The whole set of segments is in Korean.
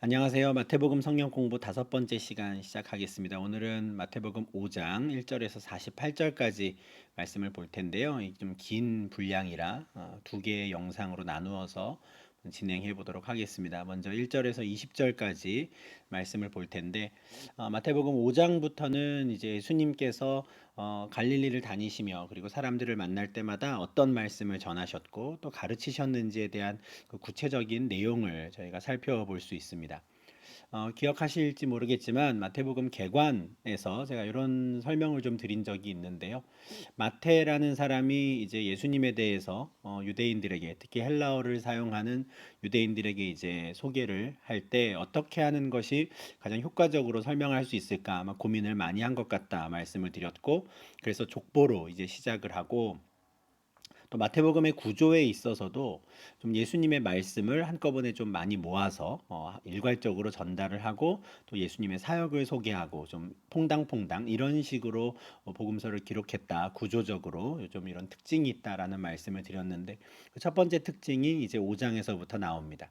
안녕하세요. 마태복음 성경 공부 다섯 번째 시간 시작하겠습니다. 오늘은 마태복음 5장 1절에서 48절까지 말씀을 볼 텐데요. 좀 긴 분량이라 두 개의 영상으로 나누어서 진행해 보도록 하겠습니다. 먼저 1절에서 20절까지 말씀을 볼 텐데 마태복음 5장부터는 이제 예수님께서 갈릴리를 다니시며 그리고 사람들을 만날 때마다 어떤 말씀을 전하셨고 또 가르치셨는지에 대한 그 구체적인 내용을 저희가 살펴볼 수 있습니다. 기억하실지 모르겠지만 마태복음 개관에서 제가 이런 설명을 좀 드린 적이 있는데요. 마태라는 사람이 이제 예수님에 대해서 유대인들에게 특히 헬라어를 사용하는 유대인들에게 이제 소개를 할 때 어떻게 하는 것이 가장 효과적으로 설명할 수 있을까 아마 고민을 많이 한 것 같다 말씀을 드렸고, 그래서 족보로 이제 시작을 하고 또 마태복음의 구조에 있어서도 좀 예수님의 말씀을 한꺼번에 좀 많이 모아서 일괄적으로 전달을 하고 또 예수님의 사역을 소개하고 좀 퐁당퐁당 이런 식으로 복음서를 기록했다. 구조적으로 좀 이런 특징이 있다라는 말씀을 드렸는데 그첫 번째 특징이 이제 5장에서부터 나옵니다.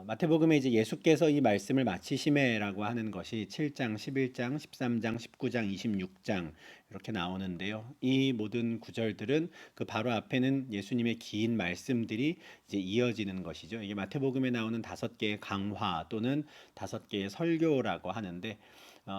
마태복음에 이제 예수께서 이 말씀을 마치심에라고 하는 것이 7장, 11장, 13장, 19장, 26장 이렇게 나오는데요. 이 모든 구절들은 그 바로 앞에는 예수님의 긴 말씀들이 이제 이어지는 것이죠. 이게 마태복음에 나오는 다섯 개의 강화 또는 다섯 개의 설교라고 하는데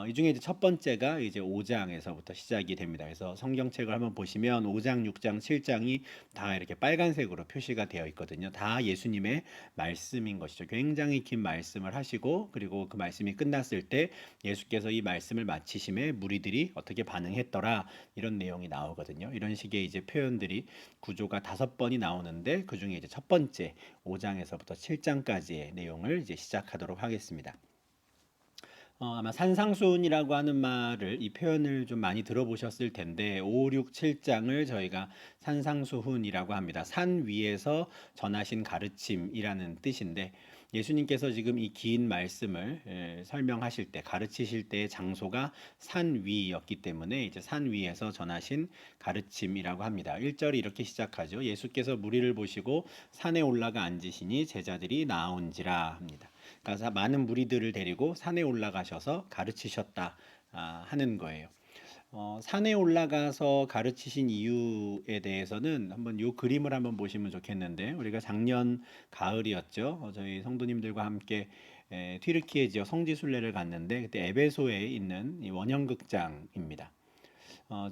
이 중에 이제 첫 번째가 이제 5장에서부터 시작이 됩니다. 그래서 성경책을 한번 보시면 5장, 6장, 7장이 다 이렇게 빨간색으로 표시가 되어 있거든요. 다 예수님의 말씀인 것이죠. 굉장히 긴 말씀을 하시고 그리고 그 말씀이 끝났을 때 예수께서 이 말씀을 마치심에 무리들이 어떻게 반응했더라 이런 내용이 나오거든요. 이런 식의 이제 표현들이 구조가 다섯 번이 나오는데 그 중에 이제 첫 번째 5장에서부터 7장까지의 내용을 이제 시작하도록 하겠습니다. 아마 산상수훈이라고 하는 말을 이 표현을 좀 많이 들어보셨을 텐데 5, 6, 7장을 저희가 산상수훈이라고 합니다. 산 위에서 전하신 가르침이라는 뜻인데 예수님께서 지금 이 긴 말씀을 설명하실 때 가르치실 때의 장소가 산 위였기 때문에 이제 산 위에서 전하신 가르침이라고 합니다. 1절이 이렇게 시작하죠. 예수께서 무리를 보시고 산에 올라가 앉으시니 제자들이 나아온지라 합니다. 그러니까 많은 무리들을 데리고 산에 올라가셔서 가르치셨다 하는 거예요. 산에 올라가서 가르치신 이유에 대해서는 한번 요 그림을 한번 보시면 좋겠는데 우리가 작년 가을이었죠. 저희 성도님들과 함께 튀르키예 지역 성지순례를 갔는데 그때 에베소에 있는 이 원형극장입니다.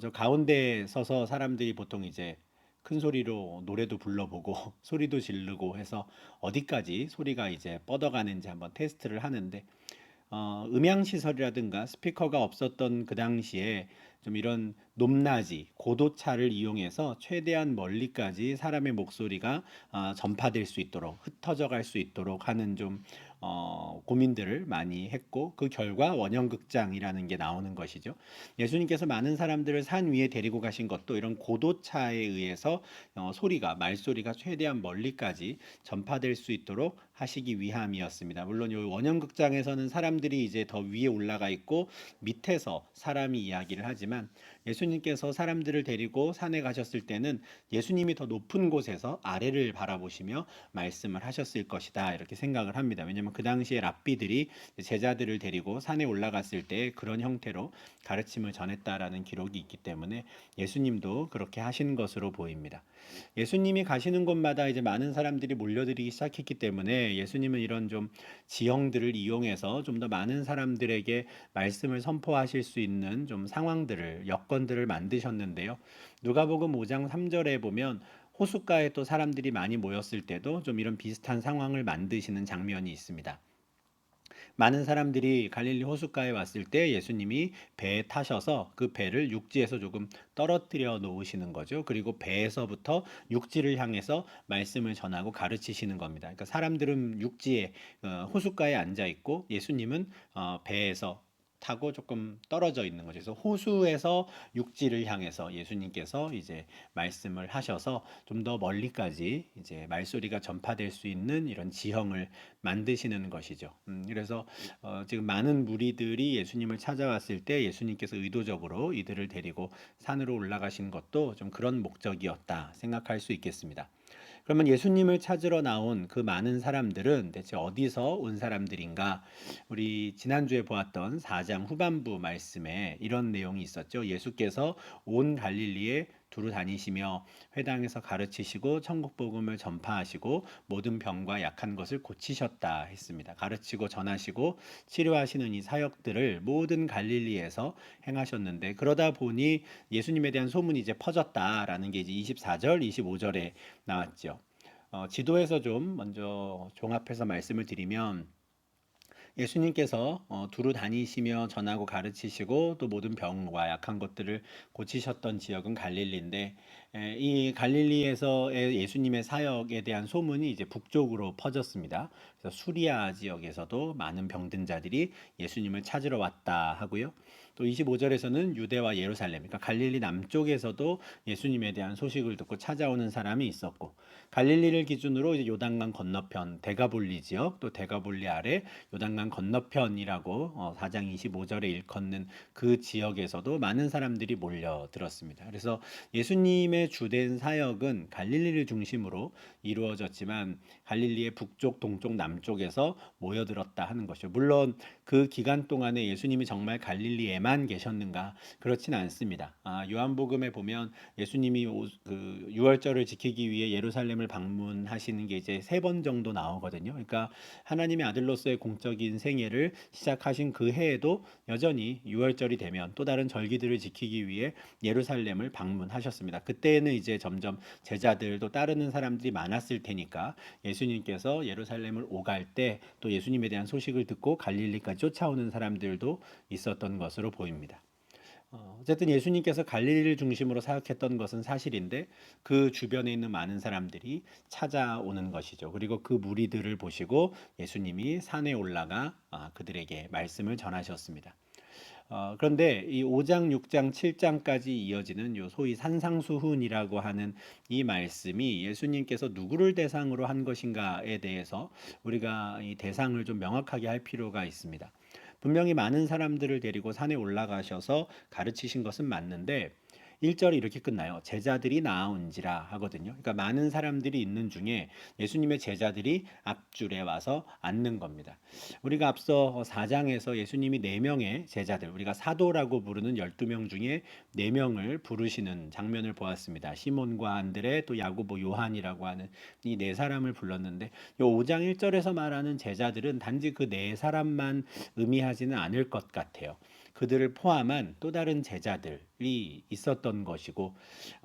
저 가운데 서서 사람들이 보통 이제 큰 소리로 노래도 불러보고 소리도 지르고 해서 어디까지 소리가 이제 뻗어가는지 한번 테스트를 하는데 음향 시설이라든가 스피커가 없었던 그 당시에 좀 이런 높낮이, 고도차를 이용해서 최대한 멀리까지 사람의 목소리가 전파될 수 있도록 흩어져 갈 수 있도록 하는 좀 고민들을 많이 했고 그 결과 원형극장이라는 게 나오는 것이죠. 예수님께서 많은 사람들을 산 위에 데리고 가신 것도 이런 고도차에 의해서 소리가 말소리가 최대한 멀리까지 전파될 수 있도록 하시기 위함이었습니다. 물론 이 원형극장에서는 사람들이 이제 더 위에 올라가 있고 밑에서 사람이 이야기를 하지만 예수님께서 사람들을 데리고 산에 가셨을 때는 예수님이 더 높은 곳에서 아래를 바라보시며 말씀을 하셨을 것이다 이렇게 생각을 합니다. 왜냐하면 그 당시에 랍비들이 제자들을 데리고 산에 올라갔을 때 그런 형태로 가르침을 전했다라는 기록이 있기 때문에 예수님도 그렇게 하신 것으로 보입니다. 예수님이 가시는 곳마다 이제 많은 사람들이 몰려들기 시작했기 때문에 예수님은 이런 좀 지형들을 이용해서 좀 더 많은 사람들에게 말씀을 선포하실 수 있는 좀 상황들을 여건들을 만드셨는데요. 누가복음 5장 3절에 보면 호숫가에 또 사람들이 많이 모였을 때도 좀 이런 비슷한 상황을 만드시는 장면이 있습니다. 많은 사람들이 갈릴리 호숫가에 왔을 때 예수님이 배에 타셔서 그 배를 육지에서 조금 떨어뜨려 놓으시는 거죠. 그리고 배에서부터 육지를 향해서 말씀을 전하고 가르치시는 겁니다. 그러니까 사람들은 육지에 호숫가에 앉아 있고 예수님은 배에서 타고 조금 떨어져 있는 거죠. 그래서 호수에서 육지를 향해서 예수님께서 이제 말씀을 하셔서 좀 더 멀리까지 이제 말소리가 전파될 수 있는 이런 지형을 만드시는 것이죠. 그래서 지금 많은 무리들이 예수님을 찾아왔을 때 예수님께서 의도적으로 이들을 데리고 산으로 올라가신 것도 좀 그런 목적이었다 생각할 수 있겠습니다. 그러면 예수님을 찾으러 나온 그 많은 사람들은 대체 어디서 온 사람들인가? 우리 지난주에 보았던 4장 후반부 말씀에 이런 내용이 있었죠. 예수께서 온 갈릴리에 두루 다니시며 회당에서 가르치시고 천국 복음을 전파하시고 모든 병과 약한 것을 고치셨다 했습니다. 가르치고 전하시고 치료하시는 이 사역들을 모든 갈릴리에서 행하셨는데, 그러다 보니 예수님에 대한 소문이 이제 퍼졌다라는 게 이제 24절, 25절에 나왔죠. 지도에서 좀 먼저 종합해서 말씀을 드리면, 예수님께서 두루 다니시며 전하고 가르치시고 또 모든 병과 약한 것들을 고치셨던 지역은 갈릴리인데, 이 갈릴리에서의 예수님의 사역에 대한 소문이 이제 북쪽으로 퍼졌습니다. 그래서 수리아 지역에서도 많은 병든 자들이 예수님을 찾으러 왔다 하고요. 또 25절에서는 유대와 예루살렘, 그러니까 갈릴리 남쪽에서도 예수님에 대한 소식을 듣고 찾아오는 사람이 있었고, 갈릴리를 기준으로 이제 요단강 건너편 데가볼리 지역, 또 데가볼리 아래 요단강 건너편이라고 4장 25절에 일컫는 그 지역에서도 많은 사람들이 몰려들었습니다. 그래서 예수님의 주된 사역은 갈릴리를 중심으로 이루어졌지만 갈릴리의 북쪽, 동쪽, 남쪽에서 모여들었다 하는 것이죠. 물론 그 기간 동안에 예수님이 정말 갈릴리에만 계셨는가? 그렇진 않습니다. 요한복음에 보면 예수님이 그 유월절을 지키기 위해 예루살렘을 방문하시는 게 이제 3번 정도 나오거든요. 그러니까 하나님의 아들로서의 공적인 생애를 시작하신 그 해에도 여전히 유월절이 되면 또 다른 절기들을 지키기 위해 예루살렘을 방문하셨습니다. 그때는 이제 점점 제자들도 따르는 사람들이 많았을 테니까 예수님께서 예루살렘을 오갈 때 또 예수님에 대한 소식을 듣고 갈릴리까지 쫓아오는 사람들도 있었던 것으로 보입니다. 어쨌든 예수님께서 갈릴리를 중심으로 사역했던 것은 사실인데, 그 주변에 있는 많은 사람들이 찾아오는 것이죠. 그리고 그 무리들을 보시고 예수님이 산에 올라가 그들에게 말씀을 전하셨습니다. 그런데 이 5장, 6장, 7장까지 이어지는 요 소위 산상수훈이라고 하는 이 말씀이 예수님께서 누구를 대상으로 한 것인가에 대해서 우리가 이 대상을 좀 명확하게 할 필요가 있습니다. 분명히 많은 사람들을 데리고 산에 올라가셔서 가르치신 것은 맞는데, 1절이 이렇게 끝나요. 제자들이 나아온지라 하거든요. 그러니까 많은 사람들이 있는 중에 예수님의 제자들이 앞줄에 와서 앉는 겁니다. 우리가 앞서 4장에서 예수님이 4명의 제자들, 우리가 사도라고 부르는 12명 중에 4명을 부르시는 장면을 보았습니다. 시몬과 안드레, 또 야고보, 요한이라고 하는 이 4사람을 불렀는데, 이 5장 1절에서 말하는 제자들은 단지 그 4사람만 의미하지는 않을 것 같아요. 그들을 포함한 또 다른 제자들이 있었던 것이고,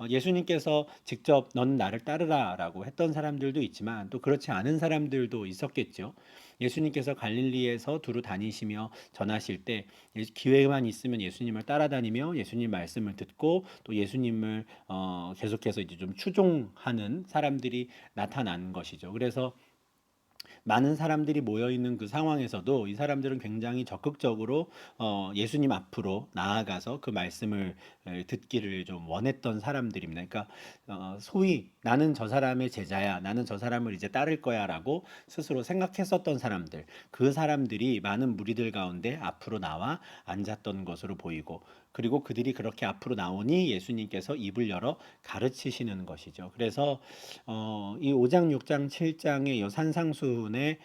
예수님께서 직접 넌 나를 따르라라고 했던 사람들도 있지만 또 그렇지 않은 사람들도 있었겠죠. 예수님께서 갈릴리에서 두루 다니시며 전하실 때 기회만 있으면 예수님을 따라다니며 예수님 말씀을 듣고 또 예수님을 계속해서 이제 좀 추종하는 사람들이 나타난 것이죠. 그래서 많은 사람들이 모여 있는 그 상황에서도 이 사람들은 굉장히 적극적으로 예수님 앞으로 나아가서 그 말씀을 듣기를 좀 원했던 사람들입니다. 그러니까 소위 나는 저 사람의 제자야, 나는 저 사람을 이제 따를 거야라고 스스로 생각했었던 사람들, 그 사람들이 많은 무리들 가운데 앞으로 나와 앉았던 것으로 보이고, 그리고 그들이 그렇게 앞으로 나오니 예수님께서 입을 열어 가르치시는 것이죠. 그래서 이 5장, 6장, 7장의 이 산상수훈의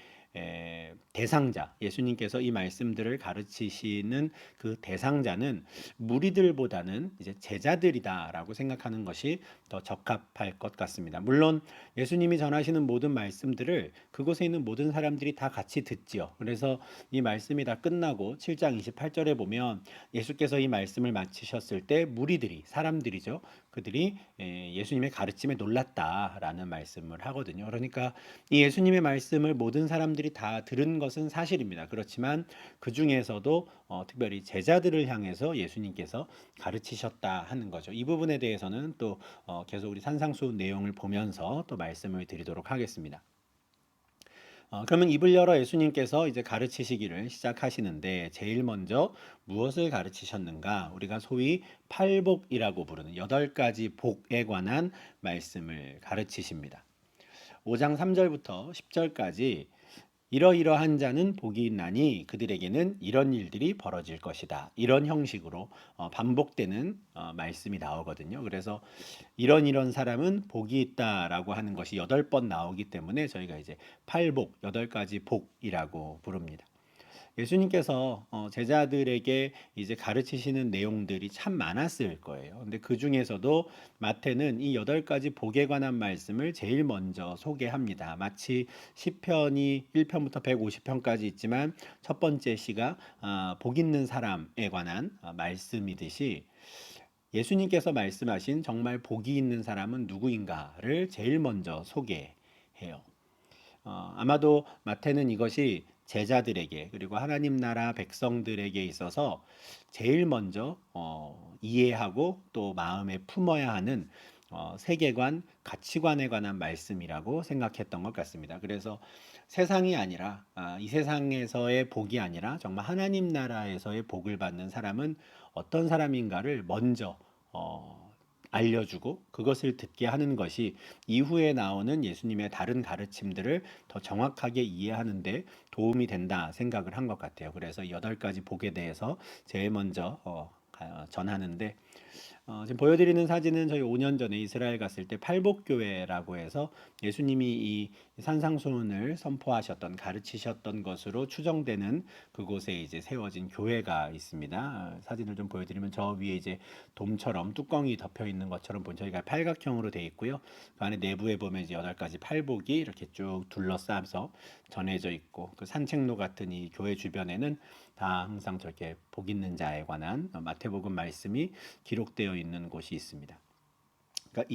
대상자, 예수님께서 이 말씀들을 가르치시는 그 대상자는 무리들보다는 이제 제자들이다라고 생각하는 것이 더 적합할 것 같습니다. 물론 예수님이 전하시는 모든 말씀들을 그곳에 있는 모든 사람들이 다 같이 듣지요. 그래서 이 말씀이 다 끝나고 7장 28절에 보면 예수께서 이 말씀을 마치셨을 때 무리들이, 사람들이죠, 그들이 예수님의 가르침에 놀랐다라는 말씀을 하거든요. 그러니까 이 예수님의 말씀을 모든 사람들이 다 들은 것은 사실입니다. 그렇지만 그 중에서도 특별히 제자들을 향해서 예수님께서 가르치셨다 하는 거죠. 이 부분에 대해서는 또 계속 우리 산상수훈 내용을 보면서 또 말씀을 드리도록 하겠습니다. 그러면 입을 열어 예수님께서 이제 가르치시기를 시작하시는데, 제일 먼저 무엇을 가르치셨는가? 우리가 소위 팔복이라고 부르는 8가지 복에 관한 말씀을 가르치십니다. 5장 3절부터 10절까지 이러이러한 자는 복이 있나니 그들에게는 이런 일들이 벌어질 것이다. 이런 형식으로 반복되는 말씀이 나오거든요. 그래서 이런 사람은 복이 있다라고 하는 것이 8번 나오기 때문에 저희가 이제 팔복, 8가지 복이라고 부릅니다. 예수님께서 제자들에게 이제 가르치시는 내용들이 참 많았을 거예요. 근데 그 중에서도 마태는 이 8가지 복에 관한 말씀을 제일 먼저 소개합니다. 마치 시편이 1편부터 150편까지 있지만 첫 번째 시가 복 있는 사람에 관한 말씀이듯이 예수님께서 말씀하신 정말 복이 있는 사람은 누구인가를 제일 먼저 소개해요. 아마도 마태는 이것이 제자들에게 그리고 하나님 나라 백성들에게 있어서 제일 먼저 이해하고 또 마음에 품어야 하는 세계관, 가치관에 관한 말씀이라고 생각했던 것 같습니다. 그래서 세상이 아니라 이 세상에서의 복이 아니라 정말 하나님 나라에서의 복을 받는 사람은 어떤 사람인가를 먼저 알려주고 그것을 듣게 하는 것이 이후에 나오는 예수님의 다른 가르침들을 더 정확하게 이해하는 데 도움이 된다 생각을 한 것 같아요. 그래서 8가지 복에 대해서 제일 먼저 전하는데 지금 보여드리는 사진은 저희 5년 전에 이스라엘 갔을 때 팔복교회라고 해서 예수님이 이 산상수훈을 선포하셨던 가르치셨던 것으로 추정되는 그곳에 이제 세워진 교회가 있습니다. 사진을 좀 보여드리면 저 위에 이제 돔처럼 뚜껑이 덮여 있는 것처럼 본 저희가 팔각형으로 되어 있고요. 그 안에 내부에 보면 이제 8가지 팔복이 이렇게 쭉 둘러싸서 전해져 있고 그 산책로 같은 이 교회 주변에는 다 항상 저렇게 복 있는 자에 관한 마태복음 말씀이 기록되어 있는 곳이 있습니다. 그러니까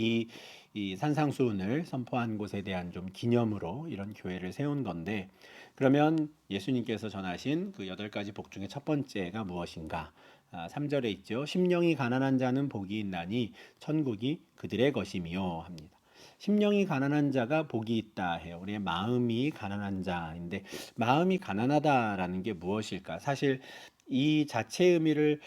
이 산상수훈을 선포한 곳에 대한 좀 기념으로 이런 교회를 세운 건데 그러면 예수님께서 전하신 그 8가지 복 중에 첫 번째가 무엇인가? 3절에 있죠. 심령이 가난한 자는 복이 있나니 천국이 그들의 것이미요 합니다. 심령이 가난한 자가 복이 있다 해요. 우리의 마음이 가난한 자인데 마음이 가난하다라는 게 무엇일까? 사실 이 자체의 의미를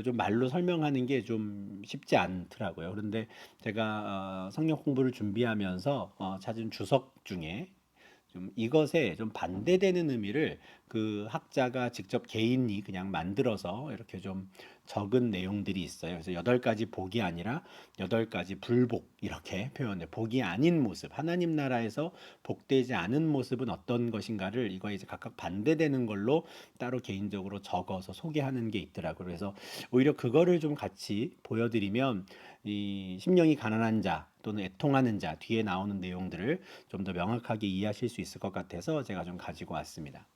좀 말로 설명하는 게 좀 쉽지 않더라고요. 그런데 제가 성경 공부를 준비하면서 찾은 주석 중에 좀 이것에 좀 반대되는 의미를 그 학자가 직접 개인이 그냥 만들어서 이렇게 좀 적은 내용들이 있어요. 그래서 8가지 복이 아니라 8가지 불복 이렇게 표현해. 복이 아닌 모습, 하나님 나라에서 복되지 않은 모습은 어떤 것인가를 이거에 이제 각각 반대되는 걸로 따로 개인적으로 적어서 소개하는 게 있더라고요. 그래서 오히려 그거를 좀 같이 보여드리면 이 심령이 가난한 자 또는 애통하는 자 뒤에 나오는 내용들을 좀 더 명확하게 이해하실 수 있을 것 같아서 제가 좀 가지고 왔습니다.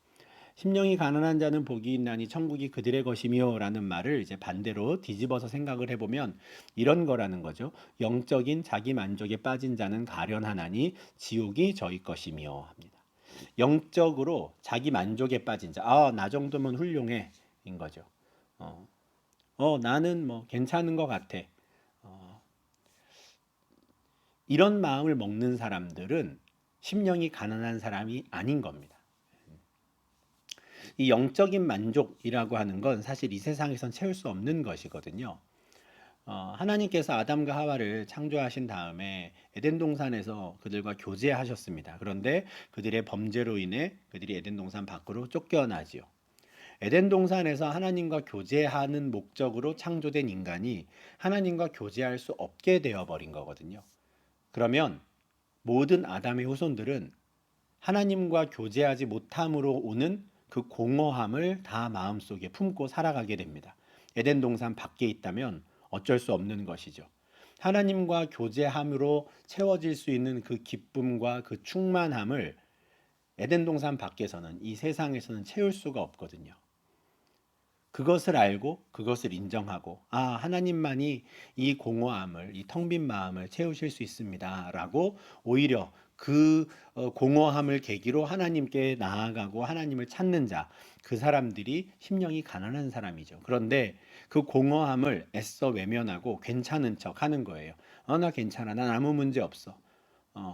심령이 가난한 자는 복이 있나니 천국이 그들의 것이며 라는 말을 이제 반대로 뒤집어서 생각을 해보면 이런 거라는 거죠. 영적인 자기 만족에 빠진 자는 가련하나니 지옥이 저희 것이며 합니다. 영적으로 자기 만족에 빠진 자, 나 정도면 훌륭해 인 거죠. 어, 나는 뭐 괜찮은 것 같아. 어, 이런 마음을 먹는 사람들은 심령이 가난한 사람이 아닌 겁니다. 이 영적인 만족이라고 하는 건 사실 이 세상에선 채울 수 없는 것이거든요. 하나님께서 아담과 하와를 창조하신 다음에 에덴 동산에서 그들과 교제하셨습니다. 그런데 그들의 범죄로 인해 그들이 에덴 동산 밖으로 쫓겨나지요. 에덴 동산에서 하나님과 교제하는 목적으로 창조된 인간이 하나님과 교제할 수 없게 되어버린 거거든요. 그러면 모든 아담의 후손들은 하나님과 교제하지 못함으로 오는 그 공허함을 다 마음속에 품고 살아가게 됩니다. 에덴 동산 밖에 있다면 어쩔 수 없는 것이죠. 하나님과 교제함으로 채워질 수 있는 그 기쁨과 그 충만함을 에덴 동산 밖에서는 이 세상에서는 채울 수가 없거든요. 그것을 알고 그것을 인정하고 하나님만이 이 공허함을 이 텅 빈 마음을 채우실 수 있습니다라고 오히려 그 공허함을 계기로 하나님께 나아가고 하나님을 찾는 자, 그 사람들이 심령이 가난한 사람이죠. 그런데 그 공허함을 애써 외면하고 괜찮은 척 하는 거예요. 나 괜찮아. 난 아무 문제 없어.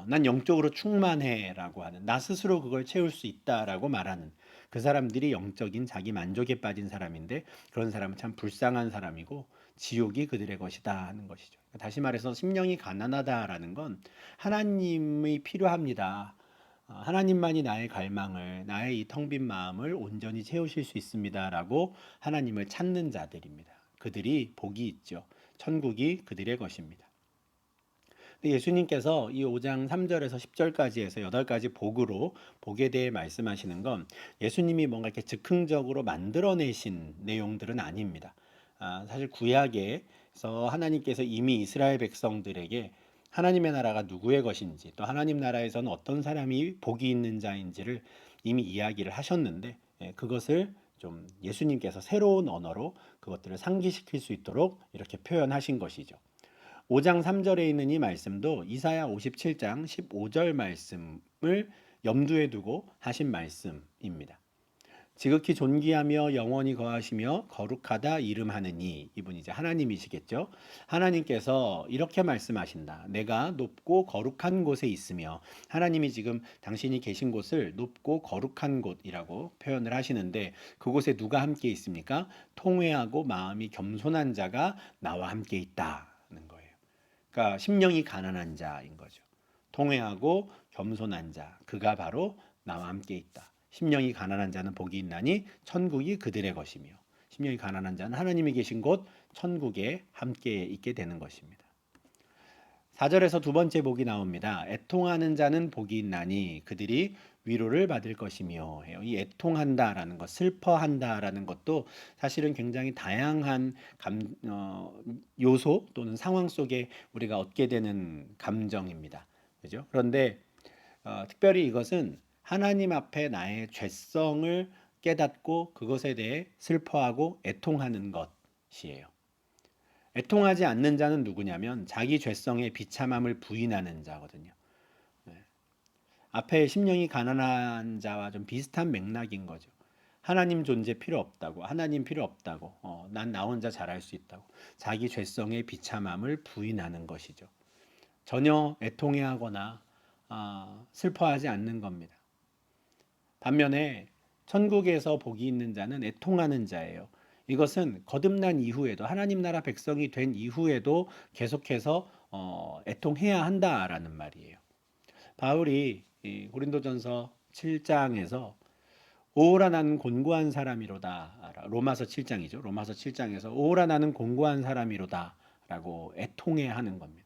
난 영적으로 충만해라고 하는 나 스스로 그걸 채울 수 있다라고 말하는 그 사람들이 영적인 자기 만족에 빠진 사람인데 그런 사람은 참 불쌍한 사람이고 지옥이 그들의 것이다 하는 것이죠. 다시 말해서 심령이 가난하다라는 건 하나님이 필요합니다. 하나님만이 나의 갈망을, 나의 이 텅 빈 마음을 온전히 채우실 수 있습니다라고 하나님을 찾는 자들입니다. 그들이 복이 있죠. 천국이 그들의 것입니다. 근데 예수님께서 이 5장 3절에서 10절까지 해서 8가지 복으로 복에 대해 말씀하시는 건 예수님이 뭔가 이렇게 즉흥적으로 만들어내신 내용들은 아닙니다. 사실 구약에서 하나님께서 이미 이스라엘 백성들에게 하나님의 나라가 누구의 것인지 또 하나님 나라에서는 어떤 사람이 복이 있는 자인지를 이미 이야기를 하셨는데 그것을 좀 예수님께서 새로운 언어로 그것들을 상기시킬 수 있도록 이렇게 표현하신 것이죠. 5장 3절에 있는 이 말씀도 이사야 57장 15절 말씀을 염두에 두고 하신 말씀입니다. 지극히 존귀하며 영원히 거하시며 거룩하다 이름하느니, 이분이 이제 하나님이시겠죠. 하나님께서 이렇게 말씀하신다. 내가 높고 거룩한 곳에 있으며, 하나님이 지금 당신이 계신 곳을 높고 거룩한 곳이라고 표현을 하시는데 그곳에 누가 함께 있습니까? 통회하고 마음이 겸손한 자가 나와 함께 있다는 거예요. 그러니까 심령이 가난한 자인 거죠. 통회하고 겸손한 자, 그가 바로 나와 함께 있다. 심령이 가난한 자는 복이 있나니 천국이 그들의 것이며, 심령이 가난한 자는 하나님이 계신 곳 천국에 함께 있게 되는 것입니다. 4절에서 두 번째 복이 나옵니다. 애통하는 자는 복이 있나니 그들이 위로를 받을 것이며 해요. 이 애통한다라는 것, 슬퍼한다라는 것도 사실은 굉장히 다양한 요소 또는 상황 속에 우리가 얻게 되는 감정입니다. 그죠? 그런데 특별히 이것은 하나님 앞에 나의 죄성을 깨닫고 그것에 대해 슬퍼하고 애통하는 것이에요. 애통하지 않는 자는 누구냐면 자기 죄성의 비참함을 부인하는 자거든요. 네. 앞에 심령이 가난한 자와 좀 비슷한 맥락인 거죠. 하나님 존재 필요 없다고, 하나님 필요 없다고, 난 나 혼자 잘할 수 있다고, 자기 죄성의 비참함을 부인하는 것이죠. 전혀 애통해하거나 슬퍼하지 않는 겁니다. 반면에 천국에서 복이 있는 자는 애통하는 자예요. 이것은 거듭난 이후에도 하나님 나라 백성이 된 이후에도 계속해서 애통해야 한다라는 말이에요. 바울이 고린도전서 7장에서 오호라 나는 곤고한 사람이로다. 로마서 7장이죠. 로마서 7장에서 오호라 나는 곤고한 사람이로다 라고 애통해 하는 겁니다.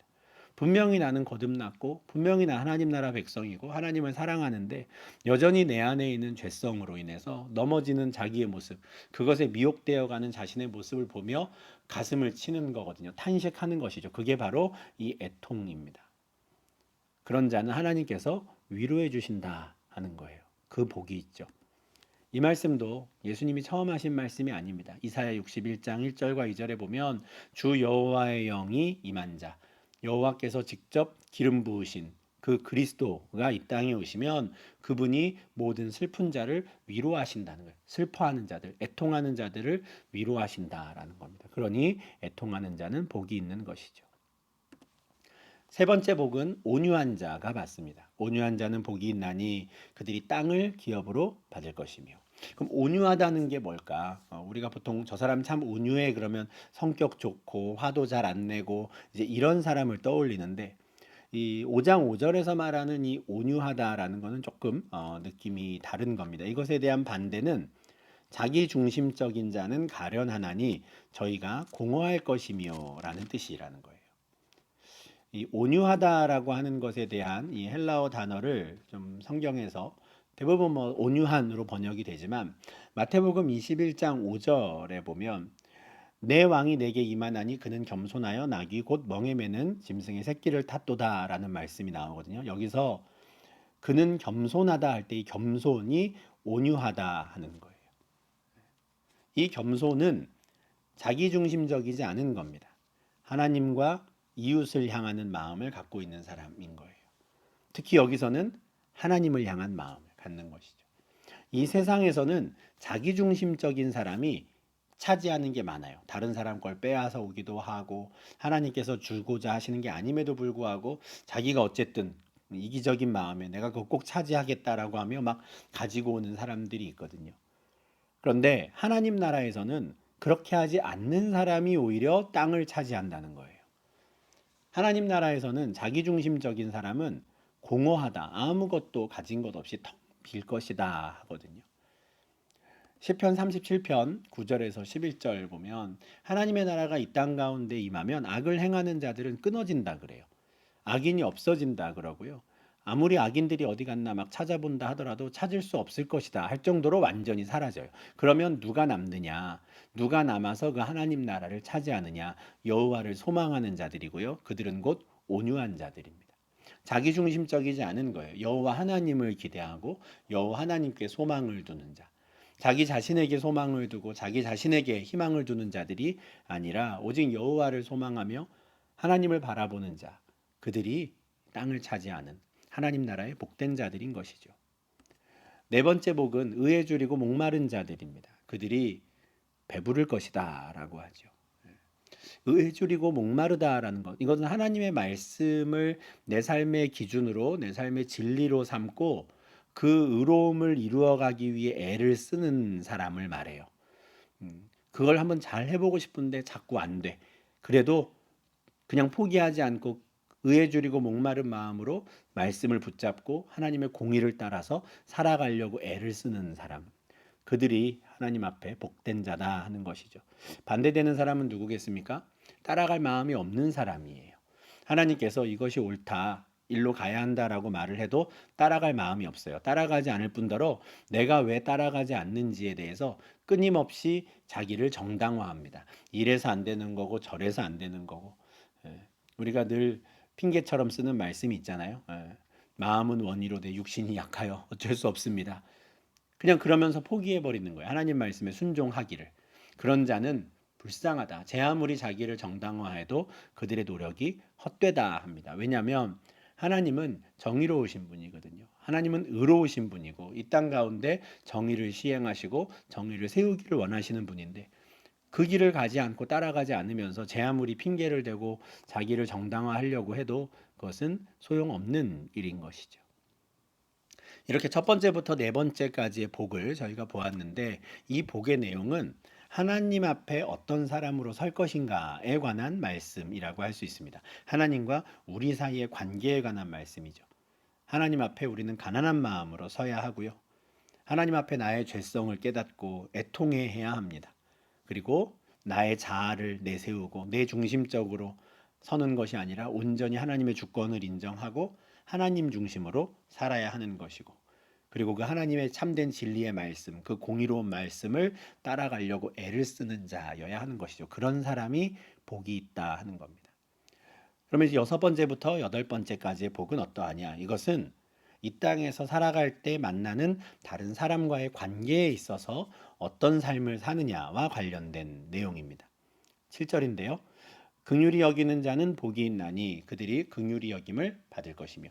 분명히 나는 거듭났고 분명히 나 하나님 나라 백성이고 하나님을 사랑하는데 여전히 내 안에 있는 죄성으로 인해서 넘어지는 자기의 모습, 그것에 미혹되어 가는 자신의 모습을 보며 가슴을 치는 거거든요. 탄식하는 것이죠. 그게 바로 이 애통입니다. 그런 자는 하나님께서 위로해 주신다 하는 거예요. 그 복이 있죠. 이 말씀도 예수님이 처음 하신 말씀이 아닙니다. 이사야 61장 1절과 2절에 보면 주 여호와의 영이 임한 자, 여호와께서 직접 기름 부으신 그 그리스도가 이 땅에 오시면 그분이 모든 슬픈 자를 위로하신다는 거예요. 슬퍼하는 자들, 애통하는 자들을 위로하신다라는 겁니다. 그러니 애통하는 자는 복이 있는 것이죠. 세 번째 복은 온유한 자가 받습니다. 온유한 자는 복이 있나니 그들이 땅을 기업으로 받을 것이며. 그럼 온유하다는 게 뭘까? 우리가 보통 저 사람 참 온유해 그러면 성격 좋고 화도 잘 안 내고 이제 이런 사람을 떠올리는데 이 5장 5절에서 말하는 이 온유하다라는 거는 조금 느낌이 다른 겁니다. 이것에 대한 반대는 자기 중심적인 자는 가련하나니 저희가 공허할 것이며라는 뜻이라는 거예요. 이 온유하다라고 하는 것에 대한 이 헬라어 단어를 좀 성경에서 대부분 뭐 온유한으로 번역이 되지만 마태복음 21장 5절에 보면 내 왕이 내게 임하나니 그는 겸손하여 나귀 곧 멍에 매는 짐승의 새끼를 탔도다라는 말씀이 나오거든요. 여기서 그는 겸손하다 할 때 이 겸손이 온유하다 하는 거예요. 이 겸손은 자기중심적이지 않은 겁니다. 하나님과 이웃을 향하는 마음을 갖고 있는 사람인 거예요. 특히 여기서는 하나님을 향한 마음을 갖는 것이죠. 이 세상에서는 자기중심적인 사람이 차지하는 게 많아요. 다른 사람 걸 빼앗아 오기도 하고 하나님께서 주고자 하시는 게 아님에도 불구하고 자기가 어쨌든 이기적인 마음에 내가 그거 꼭 차지하겠다라고 하며 막 가지고 오는 사람들이 있거든요. 그런데 하나님 나라에서는 그렇게 하지 않는 사람이 오히려 땅을 차지한다는 거예요. 하나님 나라에서는 자기중심적인 사람은 공허하다. 아무것도 가진 것 없이 텅 빌 것이다 하거든요. 시편 37편 9절에서 11절 보면 하나님의 나라가 이 땅 가운데 임하면 악을 행하는 자들은 끊어진다 그래요. 악인이 없어진다 그러고요. 아무리 악인들이 어디 갔나 막 찾아본다 하더라도 찾을 수 없을 것이다 할 정도로 완전히 사라져요. 그러면 누가 남느냐? 누가 남아서 그 하나님 나라를 차지하느냐? 여호와를 소망하는 자들이고요. 그들은 곧 온유한 자들입니다. 자기 중심적이지 않은 거예요. 여호와 하나님을 기대하고 여호와 하나님께 소망을 두는 자. 자기 자신에게 소망을 두고 자기 자신에게 희망을 두는 자들이 아니라 오직 여호와를 소망하며 하나님을 바라보는 자. 그들이 땅을 차지하는 하나님 나라의 복된 자들인 것이죠. 네 번째 복은 의에 줄이고 목마른 자들입니다. 그들이 배부를 것이다라고 하죠. 의에 줄이고 목마르다라는 것. 이것은 하나님의 말씀을 내 삶의 기준으로, 내 삶의 진리로 삼고 그 의로움을 이루어가기 위해 애를 쓰는 사람을 말해요. 그걸 한번 잘 해보고 싶은데 자꾸 안 돼. 그래도 그냥 포기하지 않고 의에 줄이고 목마른 마음으로 말씀을 붙잡고 하나님의 공의를 따라서 살아가려고 애를 쓰는 사람. 그들이 하나님 앞에 복된 자다 하는 것이죠. 반대되는 사람은 누구겠습니까? 따라갈 마음이 없는 사람이에요. 하나님께서 이것이 옳다, 일로 가야 한다라고 말을 해도 따라갈 마음이 없어요. 따라가지 않을 뿐더러 내가 왜 따라가지 않는지에 대해서 끊임없이 자기를 정당화합니다. 이래서 안 되는 거고 저래서 안 되는 거고. 우리가 늘 핑계처럼 쓰는 말씀이 있잖아요. 마음은 원이로되 육신이 약하여 어쩔 수 없습니다. 그냥 그러면서 포기해버리는 거예요. 하나님 말씀에 순종하기를. 그런 자는 불쌍하다. 제 아무리 자기를 정당화해도 그들의 노력이 헛되다 합니다. 왜냐하면 하나님은 정의로우신 분이거든요. 하나님은 의로우신 분이고 이 땅 가운데 정의를 시행하시고 정의를 세우기를 원하시는 분인데 그 길을 가지 않고 따라가지 않으면서 제 아무리 핑계를 대고 자기를 정당화하려고 해도 그것은 소용없는 일인 것이죠. 이렇게 첫 번째부터 네 번째까지의 복을 저희가 보았는데 이 복의 내용은 하나님 앞에 어떤 사람으로 설 것인가에 관한 말씀이라고 할 수 있습니다. 하나님과 우리 사이의 관계에 관한 말씀이죠. 하나님 앞에 우리는 가난한 마음으로 서야 하고요. 하나님 앞에 나의 죄성을 깨닫고 애통해야 합니다. 그리고 나의 자아를 내세우고 내 중심적으로 서는 것이 아니라 온전히 하나님의 주권을 인정하고 하나님 중심으로 살아야 하는 것이고 그리고 그 하나님의 참된 진리의 말씀, 그 공의로운 말씀을 따라가려고 애를 쓰는 자여야 하는 것이죠. 그런 사람이 복이 있다 하는 겁니다. 그러면 이제 여섯 번째부터 여덟 번째까지의 복은 어떠하냐? 이것은 이 땅에서 살아갈 때 만나는 다른 사람과의 관계에 있어서 어떤 삶을 사느냐와 관련된 내용입니다. 7절인데요. 긍휼히 여기는 자는 복이 있나니 그들이 긍휼히 여김을 받을 것이며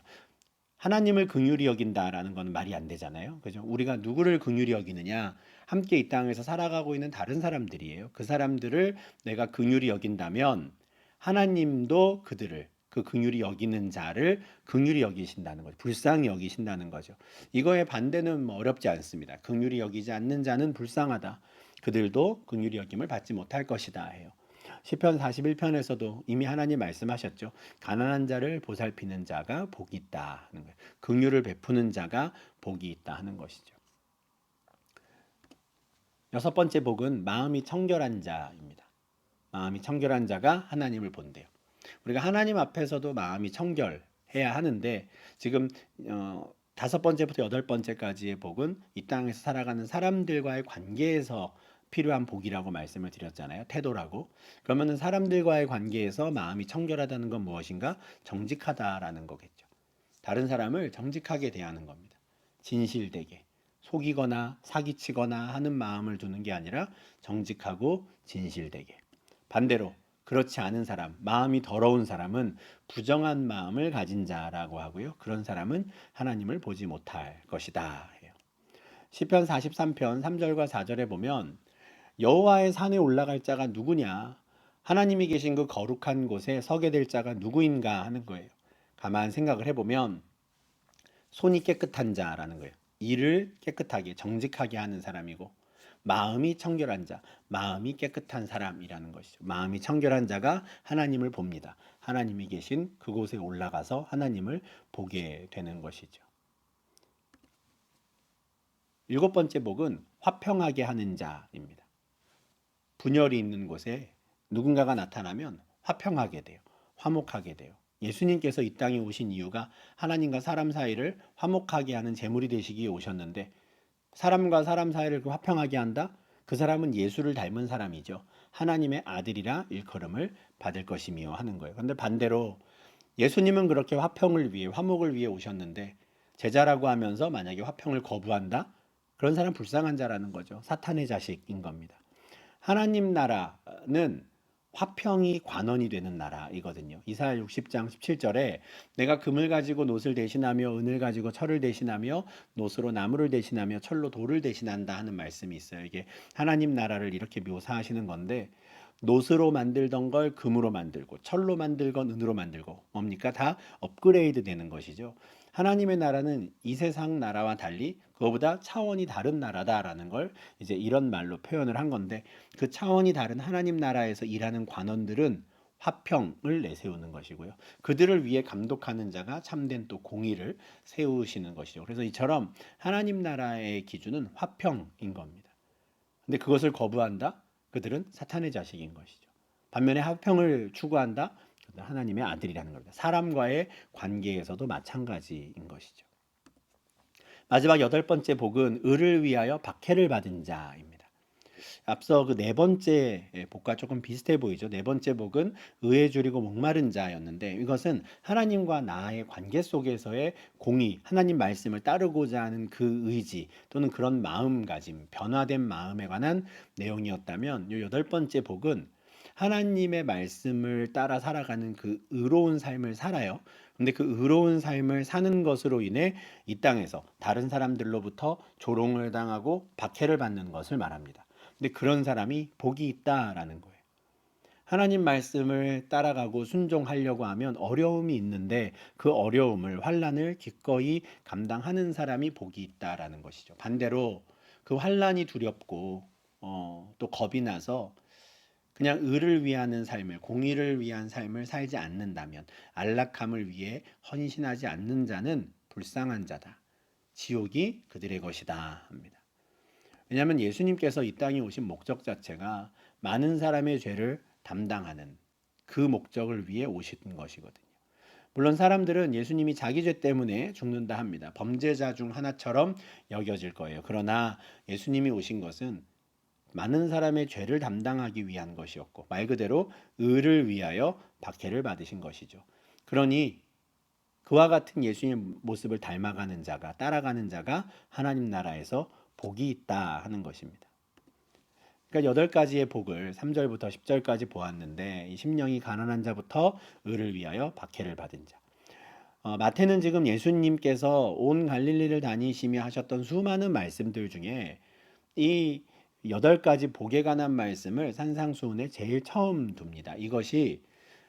하나님을 긍휼히 여긴다라는 건 말이 안 되잖아요. 그죠? 우리가 누구를 긍휼히 여기느냐? 함께 이 땅에서 살아가고 있는 다른 사람들이에요. 그 사람들을 내가 긍휼히 여긴다면 하나님도 그들을 그 긍휼히 여기는 자를 긍휼히 여기신다는 거죠. 불쌍히 여기신다는 거죠. 이거의 반대는 뭐 어렵지 않습니다. 긍휼히 여기지 않는 자는 불쌍하다. 그들도 긍휼히 여김을 받지 못할 것이다 해요. 시편 41편에서도 이미 하나님 말씀하셨죠. 가난한 자를 보살피는 자가 복이 있다 하는 거예요. 긍휼을 베푸는 자가 복이 있다 하는 것이죠. 여섯 번째 복은 마음이 청결한 자입니다. 마음이 청결한 자가 하나님을 본대요. 우리가 하나님 앞에서도 마음이 청결해야 하는데 지금 다섯 번째부터 여덟 번째까지의 복은 이 땅에서 살아가는 사람들과의 관계에서 필요한 복이라고 말씀을 드렸잖아요. 태도라고. 그러면은 사람들과의 관계에서 마음이 청결하다는 건 무엇인가? 정직하다라는 거겠죠. 다른 사람을 정직하게 대하는 겁니다. 진실되게. 속이거나 사기치거나 하는 마음을 두는 게 아니라 정직하고 진실되게. 반대로 그렇지 않은 사람, 마음이 더러운 사람은 부정한 마음을 가진 자라고 하고요. 그런 사람은 하나님을 보지 못할 것이다 해요. 시편 43편 3절과 4절에 보면 여호와의 산에 올라갈 자가 누구냐? 하나님이 계신 그 거룩한 곳에 서게 될 자가 누구인가 하는 거예요. 가만 생각을 해보면 손이 깨끗한 자라는 거예요. 일을 깨끗하게 정직하게 하는 사람이고 마음이 청결한 자, 마음이 깨끗한 사람이라는 것이죠. 마음이 청결한 자가 하나님을 봅니다. 하나님이 계신 그곳에 올라가서 하나님을 보게 되는 것이죠. 일곱 번째 복은 화평하게 하는 자입니다. 분열이 있는 곳에 누군가가 나타나면 화평하게 돼요. 화목하게 돼요. 예수님께서 이 땅에 오신 이유가 하나님과 사람 사이를 화목하게 하는 제물이 되시기에 오셨는데, 사람과 사람 사이를 화평하게 한다? 그 사람은 예수를 닮은 사람이죠. 하나님의 아들이라 일컬음을 받을 것이며 하는 거예요. 그런데 반대로 예수님은 그렇게 화평을 위해, 화목을 위해 오셨는데 제자라고 하면서 만약에 화평을 거부한다? 그런 사람 불쌍한 자라는 거죠. 사탄의 자식인 겁니다. 하나님 나라는 화평이 관원이 되는 나라이거든요. 이사야 60장 17절에 내가 금을 가지고 놋을 대신하며 은을 가지고 철을 대신하며 놋으로 나무를 대신하며 철로 돌을 대신한다 하는 말씀이 있어요. 이게 하나님 나라를 이렇게 묘사하시는 건데, 놋으로 만들던 걸 금으로 만들고 철로 만들건 은으로 만들고 뭡니까? 다 업그레이드 되는 것이죠. 하나님의 나라는 이 세상 나라와 달리 그거보다 차원이 다른 나라다라는 걸 이제 이런 말로 표현을 한 건데, 그 차원이 다른 하나님 나라에서 일하는 관원들은 화평을 내세우는 것이고요. 그들을 위해 감독하는 자가 참된 또 공의를 세우시는 것이죠. 그래서 이처럼 하나님 나라의 기준은 화평인 겁니다. 근데 그것을 거부한다? 그들은 사탄의 자식인 것이죠. 반면에 화평을 추구한다? 그들은 하나님의 아들이라는 겁니다. 사람과의 관계에서도 마찬가지인 것이죠. 마지막 여덟 번째 복은 의를 위하여 박해를 받은 자입니다. 앞서 그 네 번째 복과 조금 비슷해 보이죠. 네 번째 복은 의에 줄이고 목마른 자였는데, 이것은 하나님과 나의 관계 속에서의 공의, 하나님 말씀을 따르고자 하는 그 의지 또는 그런 마음가짐, 변화된 마음에 관한 내용이었다면, 이 여덟 번째 복은 하나님의 말씀을 따라 살아가는 그 의로운 삶을 살아요. 근데 그 의로운 삶을 사는 것으로 인해 이 땅에서 다른 사람들로부터 조롱을 당하고 박해를 받는 것을 말합니다. 근데 그런 사람이 복이 있다라는 거예요. 하나님 말씀을 따라가고 순종하려고 하면 어려움이 있는데 그 어려움을, 환난을 기꺼이 감당하는 사람이 복이 있다라는 것이죠. 반대로 그 환난이 두렵고 또 겁이 나서 그냥 의를 위하는 삶을, 공의를 위한 삶을 살지 않는다면, 안락함을 위해 헌신하지 않는 자는 불쌍한 자다. 지옥이 그들의 것이다 합니다. 왜냐하면 예수님께서 이 땅에 오신 목적 자체가 많은 사람의 죄를 담당하는 그 목적을 위해 오신 것이거든요. 물론 사람들은 예수님이 자기 죄 때문에 죽는다 합니다. 범죄자 중 하나처럼 여겨질 거예요. 그러나 예수님이 오신 것은 많은 사람의 죄를 담당하기 위한 것이었고, 말 그대로 의를 위하여 박해를 받으신 것이죠. 그러니 그와 같은 예수님의 모습을 닮아가는 자가, 따라가는 자가 하나님 나라에서 복이 있다 하는 것입니다. 그러니까 여덟 가지의 복을 3절부터 10절까지 보았는데, 이 심령이 가난한 자부터 의를 위하여 박해를 받은 자. 마태는 지금 예수님께서 온 갈릴리를 다니시며 하셨던 수많은 말씀들 중에 이 여덟 가지 복에 관한 말씀을 산상수훈에 제일 처음 둡니다. 이것이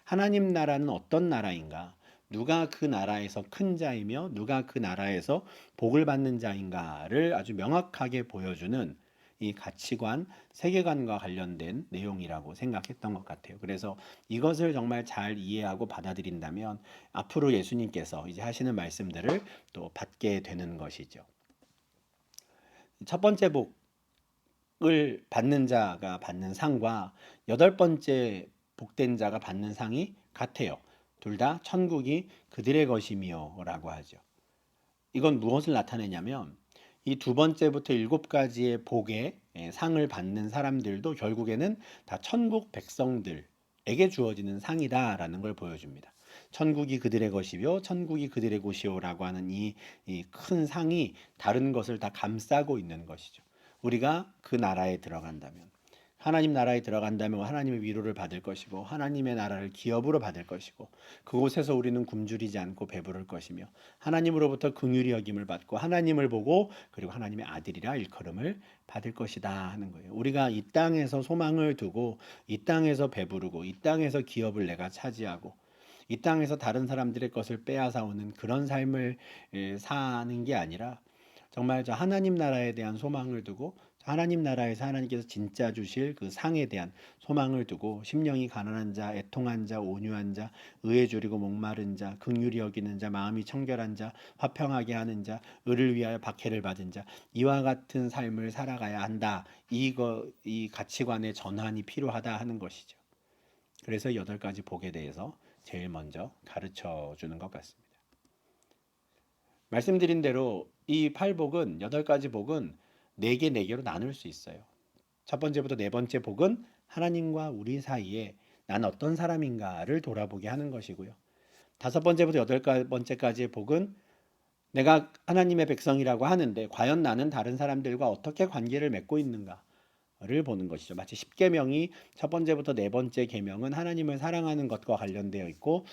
하나님 나라는 어떤 나라인가, 누가 그 나라에서 큰 자이며 누가 그 나라에서 복을 받는 자인가를 아주 명확하게 보여주는 이 가치관, 세계관과 관련된 내용이라고 생각했던 것 같아요. 그래서 이것을 정말 잘 이해하고 받아들인다면 앞으로 예수님께서 이제 하시는 말씀들을 또 받게 되는 것이죠. 첫 번째 복을 받는 자가 받는 상과 여덟 번째 복된 자가 받는 상이 같아요. 둘 다 천국이 그들의 것이며 라고 하죠. 이건 무엇을 나타내냐면 이 두 번째부터 일곱 가지의 복의 상을 받는 사람들도 결국에는 다 천국 백성들에게 주어지는 상이다라는 걸 보여줍니다. 천국이 그들의 것이며 천국이 그들의 곳이요라고 하는 이 큰 상이 다른 것을 다 감싸고 있는 것이죠. 우리가 그 나라에 들어간다면, 하나님 나라에 들어간다면 하나님의 위로를 받을 것이고 하나님의 나라를 기업으로 받을 것이고, 그곳에서 우리는 굶주리지 않고 배부를 것이며 하나님으로부터 긍휼히 여김을 받고 하나님을 보고 그리고 하나님의 아들이라 일컬음을 받을 것이다 하는 거예요. 우리가 이 땅에서 소망을 두고 이 땅에서 배부르고 이 땅에서 기업을 내가 차지하고 이 땅에서 다른 사람들의 것을 빼앗아 오는 그런 삶을 사는 게 아니라, 정말 저 하나님 나라에 대한 소망을 두고 하나님 나라에서 하나님께서 진짜 주실 그 상에 대한 소망을 두고 심령이 가난한 자, 애통한 자, 온유한 자, 의에 줄이고 목마른 자, 긍휼히 여기는 자, 마음이 청결한 자, 화평하게 하는 자, 의를 위하여 박해를 받은 자, 이와 같은 삶을 살아가야 한다. 이 가치관의 전환이 필요하다 하는 것이죠. 그래서 8가지 복에 대해서 제일 먼저 가르쳐 주는 것 같습니다. 말씀드린 대로 이 8복은 8가지 복은 4개 4개로 나눌 수 있어요. 첫 번째부터 네 번째 복은 하나님과 우리 사이에 난 어떤 사람인가를 돌아보게 하는 것이고요. 다섯 번째부터 8번째까지의 복은 내가 하나님의 백성이라고 하는데 과연 나는 다른 사람들과 어떻게 관계를 맺고 있는가를 보는 것이죠. 마치 10계명이 첫 번째부터 네 번째 계명은 하나님을 사랑하는 것과 관련되어 있고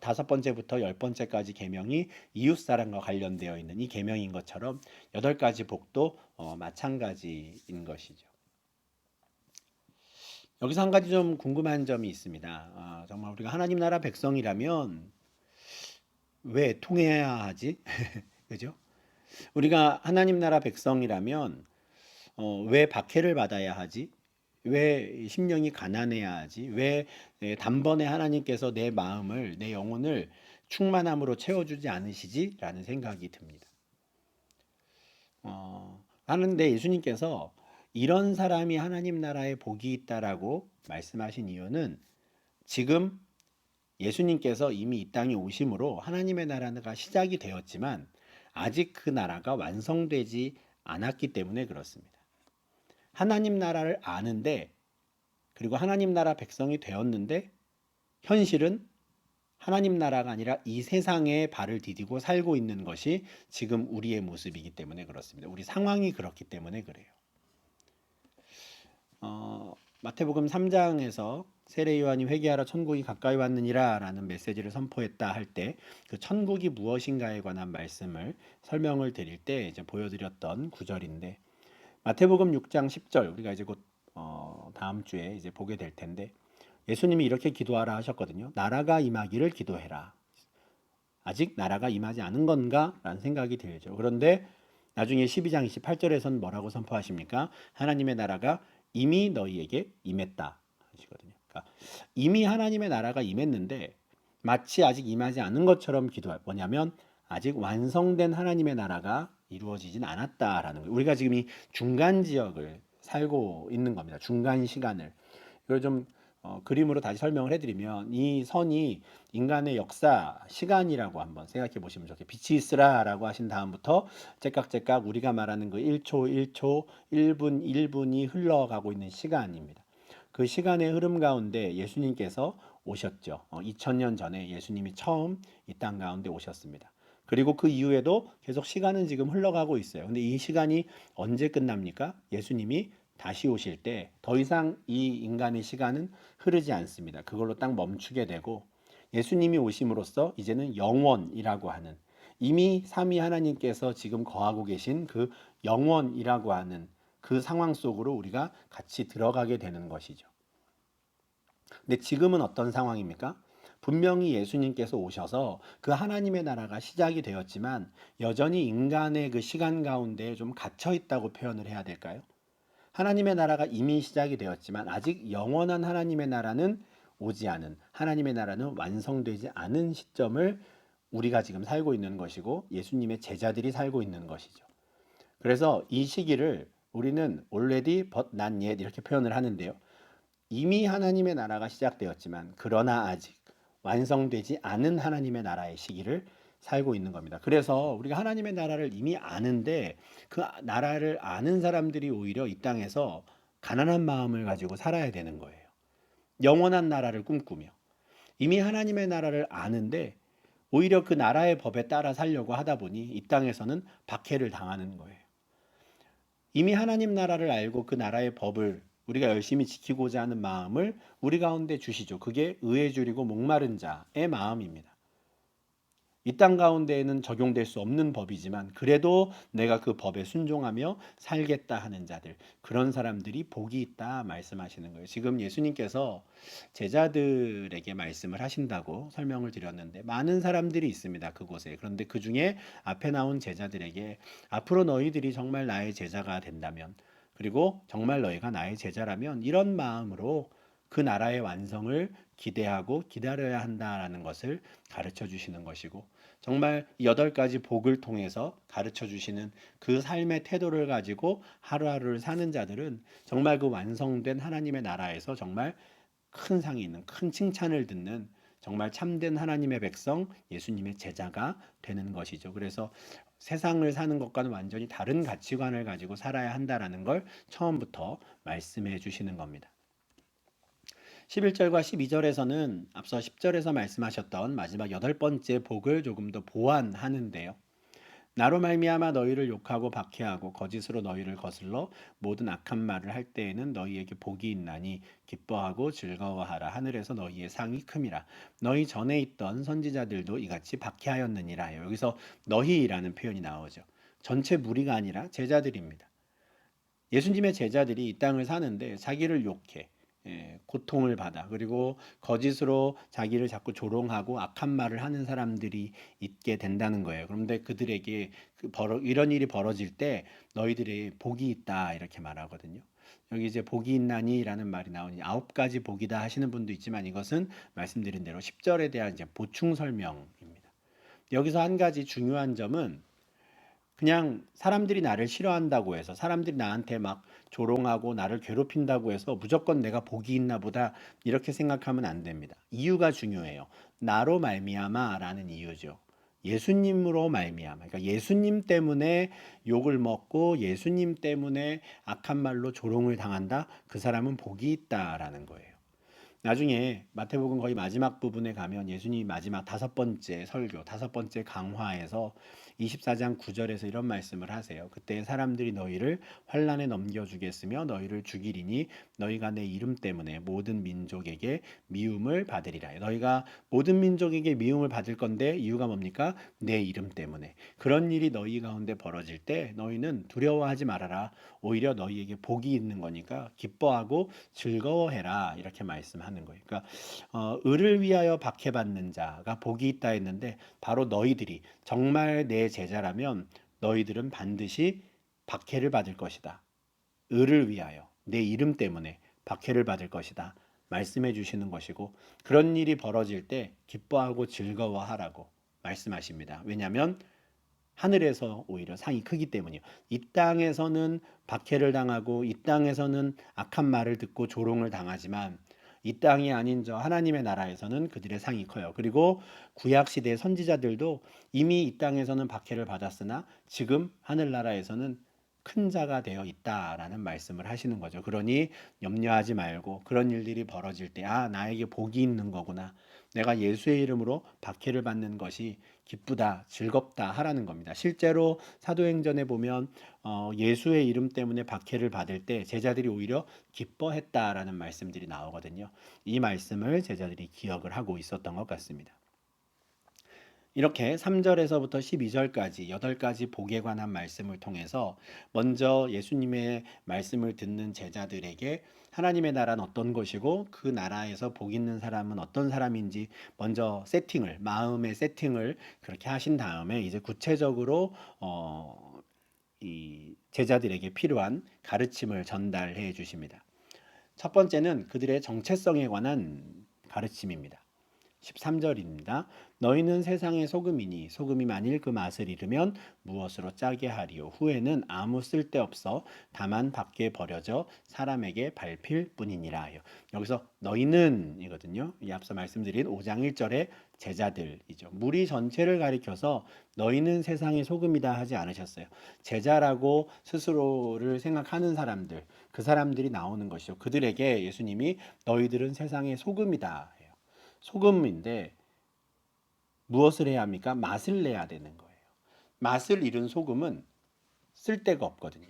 다섯 번째부터 10번째까지 계명이 이웃 사랑과 관련되어 있는 이 계명인 것처럼 8가지 복도 마찬가지인 것이죠. 여기서 한 가지 좀 궁금한 점이 있습니다. 정말 우리가 하나님 나라 백성이라면 왜 통해야 하지? 그죠? 우리가 하나님 나라 백성이라면 왜 박해를 받아야 하지? 왜 심령이 가난해야 하지? 왜 단번에 하나님께서 내 마음을, 내 영혼을 충만함으로 채워주지 않으시지? 라는 생각이 듭니다. 하는데 예수님께서 이런 사람이 하나님 나라에 복이 있다라고 말씀하신 이유는 지금 예수님께서 이미 이 땅에 오심으로 하나님의 나라가 시작이 되었지만 아직 그 나라가 완성되지 않았기 때문에 그렇습니다. 하나님 나라를 아는데 그리고 하나님 나라 백성이 되었는데 현실은 하나님 나라가 아니라 이 세상에 발을 디디고 살고 있는 것이 지금 우리의 모습이기 때문에 그렇습니다. 우리 상황이 그렇기 때문에 그래요. 마태복음 3장에서 세례 요한이 회개하라 천국이 가까이 왔느니라 라는 메시지를 선포했다 할 때 그 천국이 무엇인가에 관한 말씀을 설명을 드릴 때 이제 보여드렸던 구절인데 마태복음 6장 10절 우리가 이제 곧 다음 주에 이제 보게 될 텐데 예수님이 이렇게 기도하라 하셨거든요. 나라가 임하기를 기도해라. 아직 나라가 임하지 않은 건가? 라는 생각이 들죠. 그런데 나중에 12장 28절에서는 뭐라고 선포하십니까? 하나님의 나라가 이미 너희에게 임했다 하시거든요. 그러니까 이미 하나님의 나라가 임했는데 마치 아직 임하지 않은 것처럼 기도할 뭐냐면 아직 완성된 하나님의 나라가 이루어지진 않았다라는 거예요. 우리가 지금 이 중간 지역을 살고 있는 겁니다. 중간 시간을. 이걸 좀 그림으로 다시 설명을 해드리면 이 선이 인간의 역사 시간이라고 한번 생각해 보시면 좋겠어요. 빛이 있으라라고 하신 다음부터 째깍째깍 우리가 말하는 그 1초 1초 1분 1분이 흘러가고 있는 시간입니다. 그 시간의 흐름 가운데 예수님께서 오셨죠. 2000년 전에 예수님이 처음 이 땅 가운데 오셨습니다. 그리고 그 이후에도 계속 시간은 지금 흘러가고 있어요. 근데 이 시간이 언제 끝납니까? 예수님이 다시 오실 때 더 이상 이 인간의 시간은 흐르지 않습니다. 그걸로 딱 멈추게 되고 예수님이 오심으로써 이제는 영원이라고 하는 이미 삼위 하나님께서 지금 거하고 계신 그 영원이라고 하는 그 상황 속으로 우리가 같이 들어가게 되는 것이죠. 근데 지금은 어떤 상황입니까? 분명히 예수님께서 오셔서 그 하나님의 나라가 시작이 되었지만 여전히 인간의 그 시간 가운데 좀 갇혀 있다고 표현을 해야 될까요? 하나님의 나라가 이미 시작이 되었지만 아직 영원한 하나님의 나라는 오지 않은 하나님의 나라는 완성되지 않은 시점을 우리가 지금 살고 있는 것이고 예수님의 제자들이 살고 있는 것이죠. 그래서 이 시기를 우리는 already but not yet 이렇게 표현을 하는데요. 이미 하나님의 나라가 시작되었지만 그러나 아직 완성되지 않은 하나님의 나라의 시기를 살고 있는 겁니다. 그래서 우리가 하나님의 나라를 이미 아는데 그 나라를 아는 사람들이 오히려 이 땅에서 가난한 마음을 가지고 살아야 되는 거예요. 영원한 나라를 꿈꾸며 이미 하나님의 나라를 아는데 오히려 그 나라의 법에 따라 살려고 하다 보니 이 땅에서는 박해를 당하는 거예요. 이미 하나님 나라를 알고 그 나라의 법을 우리가 열심히 지키고자 하는 마음을 우리 가운데 주시죠. 그게 의에 줄이고 목마른 자의 마음입니다. 이 땅 가운데에는 적용될 수 없는 법이지만 그래도 내가 그 법에 순종하며 살겠다 하는 자들, 그런 사람들이 복이 있다 말씀하시는 거예요. 지금 예수님께서 제자들에게 말씀을 하신다고 설명을 드렸는데 많은 사람들이 있습니다. 그곳에. 그런데 그 중에 앞에 나온 제자들에게 앞으로 너희들이 정말 나의 제자가 된다면, 그리고 정말 너희가 나의 제자라면 이런 마음으로 그 나라의 완성을 기대하고 기다려야 한다라는 것을 가르쳐 주시는 것이고, 정말 이 8가지 복을 통해서 가르쳐 주시는 그 삶의 태도를 가지고 하루하루를 사는 자들은 정말 그 완성된 하나님의 나라에서 정말 큰 상이 있는, 큰 칭찬을 듣는 정말 참된 하나님의 백성, 예수님의 제자가 되는 것이죠. 그래서 세상을 사는 것과는 완전히 다른 가치관을 가지고 살아야 한다라는 걸 처음부터 말씀해 주시는 겁니다. 11절과 12절에서는 앞서 10절에서 말씀하셨던 마지막 8번째 복을 조금 더 보완하는데요. 나로 말미암아 너희를 욕하고 박해하고 거짓으로 너희를 거슬러 모든 악한 말을 할 때에는 너희에게 복이 있나니 기뻐하고 즐거워하라. 하늘에서 너희의 상이 큼이라. 너희 전에 있던 선지자들도 이같이 박해하였느니라. 여기서 너희라는 표현이 나오죠. 전체 무리가 아니라 제자들입니다. 예수님의 제자들이 이 땅을 사는데 자기를 욕해, 고통을 받아, 그리고 거짓으로 자기를 자꾸 조롱하고 악한 말을 하는 사람들이 있게 된다는 거예요. 그런데 그들에게 이런 일이 벌어질 때 너희들의 복이 있다 이렇게 말하거든요. 여기 이제 복이 있나니라는 말이 나오니 9가지 복이다 하시는 분도 있지만 이것은 말씀드린 대로 10절에 대한 이제 보충 설명입니다. 여기서 한 가지 중요한 점은 그냥 사람들이 나를 싫어한다고 해서, 사람들이 나한테 막 조롱하고 나를 괴롭힌다고 해서 무조건 내가 복이 있나 보다 이렇게 생각하면 안 됩니다. 이유가 중요해요. 나로 말미암아라는 이유죠. 예수님으로 말미암아. 그러니까 예수님 때문에 욕을 먹고 예수님 때문에 악한 말로 조롱을 당한다. 그 사람은 복이 있다라는 거예요. 나중에 마태복음 거의 마지막 부분에 가면 예수님이 마지막 5번째 설교, 5번째 강화에서 24장 9절에서 이런 말씀을 하세요. 그때 사람들이 너희를 환난에 넘겨주겠으며 너희를 죽이리니 너희가 내 이름 때문에 모든 민족에게 미움을 받으리라. 너희가 모든 민족에게 미움을 받을 건데 이유가 뭡니까? 내 이름 때문에. 그런 일이 너희 가운데 벌어질 때 너희는 두려워하지 말아라. 오히려 너희에게 복이 있는 거니까 기뻐하고 즐거워해라. 이렇게 말씀하는 거예요. 그러니까 을을 위하여 박해받는 자가 복이 있다 했는데 바로 너희들이 정말 내 제자라면 너희들은 반드시 박해를 받을 것이다. 을을 위하여 내 이름 때문에 박해를 받을 것이다. 말씀해 주시는 것이고, 그런 일이 벌어질 때 기뻐하고 즐거워하라고 말씀하십니다. 왜냐하면 하늘에서 오히려 상이 크기 때문이요. 이 땅에서는 박해를 당하고 이 땅에서는 악한 말을 듣고 조롱을 당하지만 이 땅이 아닌 저 하나님의 나라에서는 그들의 상이 커요. 그리고 구약 시대 선지자들도 이미 이 땅에서는 박해를 받았으나 지금 하늘나라에서는 큰 자가 되어 있다라는 말씀을 하시는 거죠. 그러니 염려하지 말고 그런 일들이 벌어질 때 나에게 복이 있는 거구나. 내가 예수의 이름으로 박해를 받는 것이 기쁘다, 즐겁다 하라는 겁니다. 실제로 사도행전에 보면 예수의 이름 때문에 박해를 받을 때 제자들이 오히려 기뻐했다라는 말씀들이 나오거든요. 이 말씀을 제자들이 기억을 하고 있었던 것 같습니다. 이렇게 3절에서부터 12절까지 8가지 복에 관한 말씀을 통해서 먼저 예수님의 말씀을 듣는 제자들에게 하나님의 나라는 어떤 것이고 그 나라에서 복 있는 사람은 어떤 사람인지 먼저 마음의 세팅을 그렇게 하신 다음에 이제 구체적으로 이 제자들에게 필요한 가르침을 전달해 주십니다. 첫 번째는 그들의 정체성에 관한 가르침입니다. 13절입니다. 너희는 세상의 소금이니 소금이 만일 그 맛을 잃으면 무엇으로 짜게 하리요. 후에는 아무 쓸데없어 다만 밖에 버려져 사람에게 밟힐 뿐이니라. 여기서 너희는 이거든요. 이 앞서 말씀드린 5장 1절의 제자들이죠. 무리 전체를 가리켜서 너희는 세상의 소금이다 하지 않으셨어요. 제자라고 스스로를 생각하는 사람들, 그 사람들이 나오는 것이죠. 그들에게 예수님이 너희들은 세상의 소금이다. 소금인데 무엇을 해야 합니까? 맛을 내야 되는 거예요. 맛을 잃은 소금은 쓸데가 없거든요.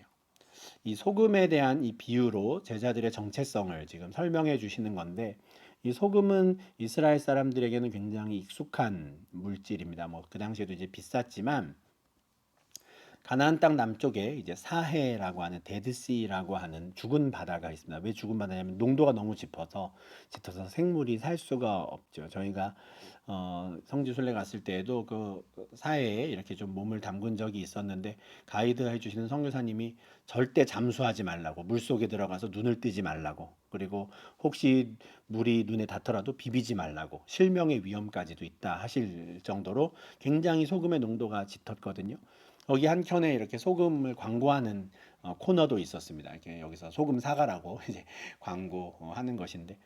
이 소금에 대한 이 비유로 제자들의 정체성을 지금 설명해 주시는 건데 이 소금은 이스라엘 사람들에게는 굉장히 익숙한 물질입니다. 뭐 그 당시에도 이제 비쌌지만 가나안 땅 남쪽에 이제 사해라고 하는 데드시라고 하는 죽은 바다가 있습니다. 왜 죽은 바다냐면 농도가 너무 짙어서 생물이 살 수가 없죠. 저희가 성지순례 갔을 때에도 그 사해에 이렇게 좀 몸을 담근 적이 있었는데 가이드 해주시는 선교사님이 절대 잠수하지 말라고, 물속에 들어가서 눈을 뜨지 말라고, 그리고 혹시 물이 눈에 닿더라도 비비지 말라고, 실명의 위험까지도 있다 하실 정도로 굉장히 소금의 농도가 짙었거든요. 거기 한켠에 이렇게 소금을 광고하는 코너도 있었습니다. 이렇게 여기서 소금 사가라고 이제 광고하는 것인데,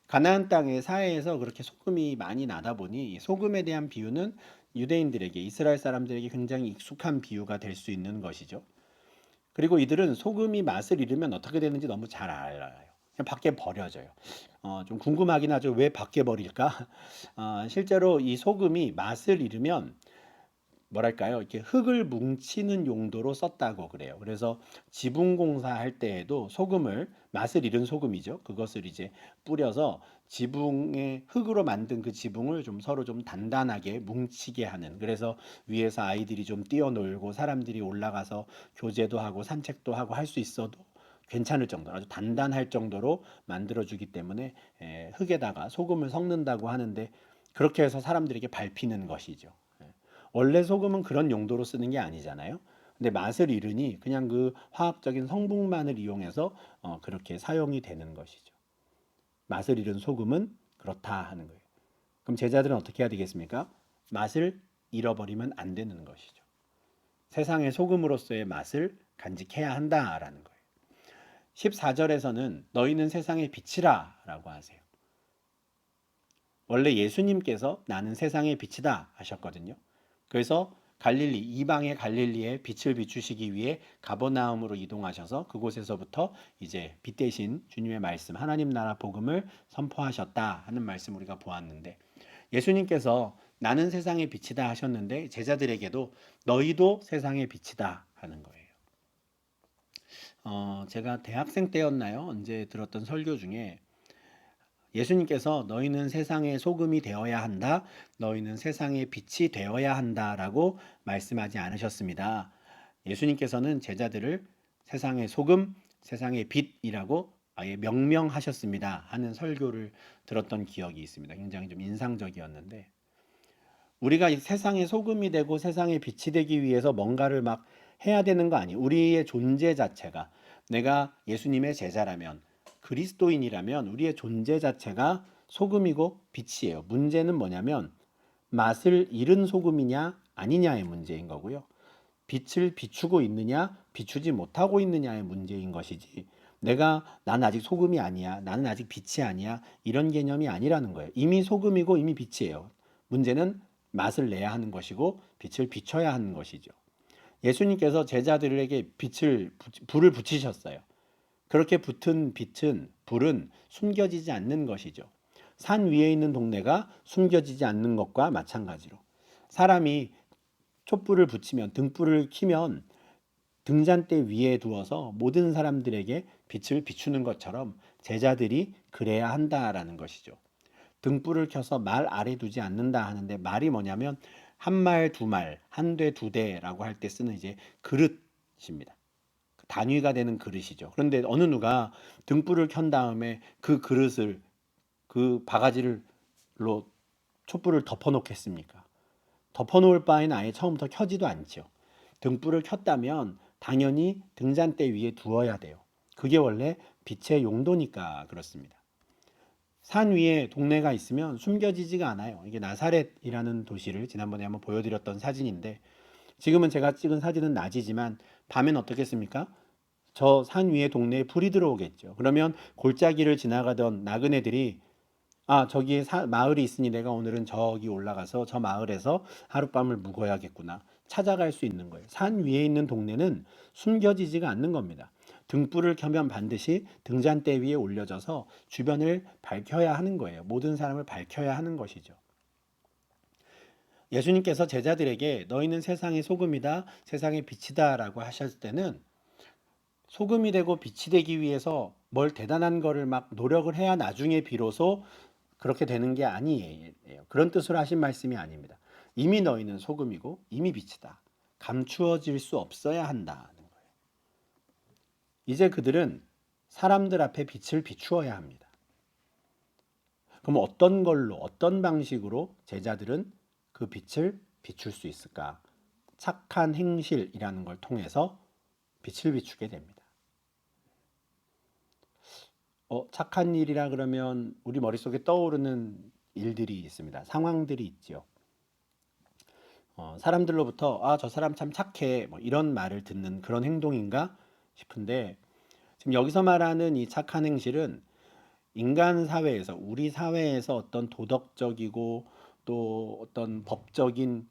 가나안 땅의 사해에서 그렇게 소금이 많이 나다 보니 이 소금에 대한 비유는 유대인들에게, 이스라엘 사람들에게 굉장히 익숙한 비유가 될 수 있는 것이죠. 그리고 이들은 소금이 맛을 잃으면 어떻게 되는지 너무 잘 알아요. 그냥 밖에 버려져요. 좀 궁금하긴 하죠. 왜 밖에 버릴까? 실제로 이 소금이 맛을 잃으면 뭐랄까요? 이렇게 흙을 뭉치는 용도로 썼다고 그래요. 그래서 지붕 공사할 때에도 소금을, 맛을 잃은 소금이죠. 그것을 이제 뿌려서 지붕에, 흙으로 만든 그 지붕을 좀 서로 좀 단단하게 뭉치게 하는, 그래서 위에서 아이들이 좀 뛰어놀고 사람들이 올라가서 교제도 하고 산책도 하고 할 수 있어도 괜찮을 정도로, 아주 단단할 정도로 만들어주기 때문에 흙에다가 소금을 섞는다고 하는데, 그렇게 해서 사람들에게 밟히는 것이죠. 원래 소금은 그런 용도로 쓰는 게 아니잖아요. 근데 맛을 잃으니 그냥 그 화학적인 성분만을 이용해서 그렇게 사용이 되는 것이죠. 맛을 잃은 소금은 그렇다 하는 거예요. 그럼 제자들은 어떻게 해야 되겠습니까? 맛을 잃어버리면 안 되는 것이죠. 세상의 소금으로서의 맛을 간직해야 한다라는 거예요. 14절에서는 너희는 세상의 빛이라 라고 하세요. 원래 예수님께서 나는 세상의 빛이다 하셨거든요. 그래서 갈릴리, 이방의 갈릴리에 빛을 비추시기 위해 가버나움으로 이동하셔서 그곳에서부터 이제 빛 대신 주님의 말씀, 하나님 나라 복음을 선포하셨다 하는 말씀 우리가 보았는데, 예수님께서 나는 세상의 빛이다 하셨는데 제자들에게도 너희도 세상의 빛이다 하는 거예요. 제가 대학생 때였나요? 언제 들었던 설교 중에 예수님께서 너희는 세상의 소금이 되어야 한다, 너희는 세상의 빛이 되어야 한다라고 말씀하지 않으셨습니다. 예수님께서는 제자들을 세상의 소금, 세상의 빛이라고 아예 명명하셨습니다 하는 설교를 들었던 기억이 있습니다. 굉장히 좀 인상적이었는데, 우리가 이 세상의 소금이 되고 세상의 빛이 되기 위해서 뭔가를 막 해야 되는 거 아니에요. 우리의 존재 자체가, 내가 예수님의 제자라면, 그리스도인이라면 우리의 존재 자체가 소금이고 빛이에요. 문제는 뭐냐면 맛을 잃은 소금이냐 아니냐의 문제인 거고요. 빛을 비추고 있느냐 비추지 못하고 있느냐의 문제인 것이지, 난 아직 소금이 아니야, 나는 아직 빛이 아니야, 이런 개념이 아니라는 거예요. 이미 소금이고 이미 빛이에요. 문제는 맛을 내야 하는 것이고 빛을 비춰야 하는 것이죠. 예수님께서 제자들에게 불을 붙이셨어요. 그렇게 붙은 불은 숨겨지지 않는 것이죠. 산 위에 있는 동네가 숨겨지지 않는 것과 마찬가지로, 사람이 촛불을 붙이면, 등불을 켜면 등잔대 위에 두어서 모든 사람들에게 빛을 비추는 것처럼 제자들이 그래야 한다라는 것이죠. 등불을 켜서 말 아래 두지 않는다 하는데, 말이 뭐냐면 한 말, 두 말, 한 대, 두 대라고 할 때 쓰는 이제 그릇입니다. 단위가 되는 그릇이죠. 그런데 어느 누가 등불을 켠 다음에 그 그릇을, 그 바가지로 촛불을 덮어놓겠습니까? 덮어놓을 바에는 아예 처음부터 켜지도 않죠. 등불을 켰다면 당연히 등잔대 위에 두어야 돼요. 그게 원래 빛의 용도니까 그렇습니다. 산 위에 동네가 있으면 숨겨지지가 않아요. 이게 나사렛이라는 도시를 지난번에 한번 보여드렸던 사진인데, 지금은 제가 찍은 사진은 낮이지만 밤엔 어떻겠습니까? 저 산 위에 동네에 불이 들어오겠죠. 그러면 골짜기를 지나가던 나그네들이, 저기에 마을이 있으니 내가 오늘은 저기 올라가서 저 마을에서 하룻밤을 묵어야겠구나, 찾아갈 수 있는 거예요. 산 위에 있는 동네는 숨겨지지가 않는 겁니다. 등불을 켜면 반드시 등잔대 위에 올려져서 주변을 밝혀야 하는 거예요. 모든 사람을 밝혀야 하는 것이죠. 예수님께서 제자들에게 너희는 세상의 소금이다, 세상의 빛이다 라고 하셨을 때는, 소금이 되고 빛이 되기 위해서 뭘 대단한 거를 막 노력을 해야 나중에 비로소 그렇게 되는 게 아니에요. 그런 뜻으로 하신 말씀이 아닙니다. 이미 너희는 소금이고 이미 빛이다. 감추어질 수 없어야 한다는 거예요. 이제 그들은 사람들 앞에 빛을 비추어야 합니다. 그럼 어떤 걸로, 어떤 방식으로 제자들은 그 빛을 비출 수 있을까? 착한 행실이라는 걸 통해서 빛을 비추게 됩니다. 착한 일이라 그러면 우리 머릿속에 떠오르는 일들이 있습니다. 상황들이 있죠. 사람들로부터 저 사람 참 착해 뭐 이런 말을 듣는 그런 행동인가 싶은데 지금 여기서 말하는 이 착한 행실은 인간 사회에서 우리 사회에서 어떤 도덕적이고 또 어떤 법적인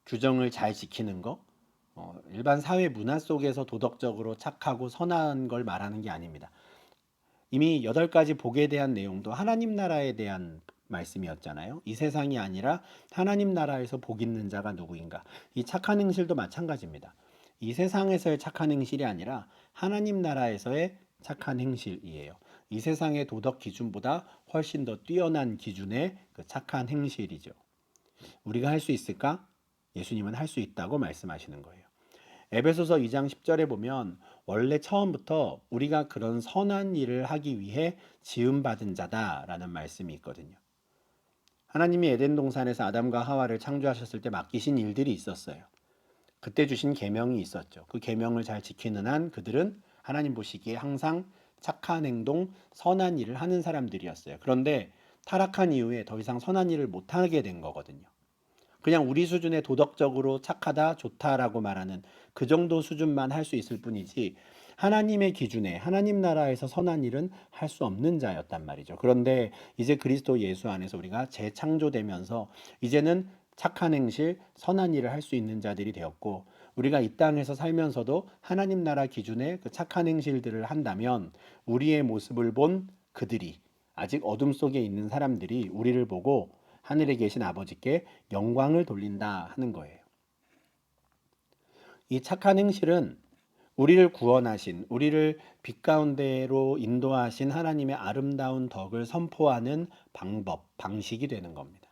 규정을 잘 지키는 거 일반 사회 문화 속에서 도덕적으로 착하고 선한 걸 말하는 게 아닙니다. 이미 8가지 복에 대한 내용도 하나님 나라에 대한 말씀이었잖아요. 이 세상이 아니라 하나님 나라에서 복 있는 자가 누구인가. 이 착한 행실도 마찬가지입니다. 이 세상에서의 착한 행실이 아니라 하나님 나라에서의 착한 행실이에요. 이 세상의 도덕 기준보다 훨씬 더 뛰어난 기준의 그 착한 행실이죠. 우리가 할 수 있을까? 예수님은 할 수 있다고 말씀하시는 거예요. 에베소서 2장 10절에 보면 원래 처음부터 우리가 그런 선한 일을 하기 위해 지음받은 자다라는 말씀이 있거든요. 하나님이 에덴 동산에서 아담과 하와를 창조하셨을 때 맡기신 일들이 있었어요. 그때 주신 계명이 있었죠. 그 계명을 잘 지키는 한 그들은 하나님 보시기에 항상 착한 행동, 선한 일을 하는 사람들이었어요. 그런데 타락한 이후에 더 이상 선한 일을 못하게 된 거거든요. 그냥 우리 수준의 도덕적으로 착하다, 좋다라고 말하는 그 정도 수준만 할 수 있을 뿐이지 하나님의 기준에 하나님 나라에서 선한 일은 할 수 없는 자였단 말이죠. 그런데 이제 그리스도 예수 안에서 우리가 재창조되면서 이제는 착한 행실, 선한 일을 할 수 있는 자들이 되었고 우리가 이 땅에서 살면서도 하나님 나라 기준의 그 착한 행실들을 한다면 우리의 모습을 본 그들이 아직 어둠 속에 있는 사람들이 우리를 보고 하늘에 계신 아버지께 영광을 돌린다 하는 거예요. 이 착한 행실은 우리를 구원하신, 우리를 빛 가운데로 인도하신 하나님의 아름다운 덕을 선포하는 방법, 방식이 되는 겁니다.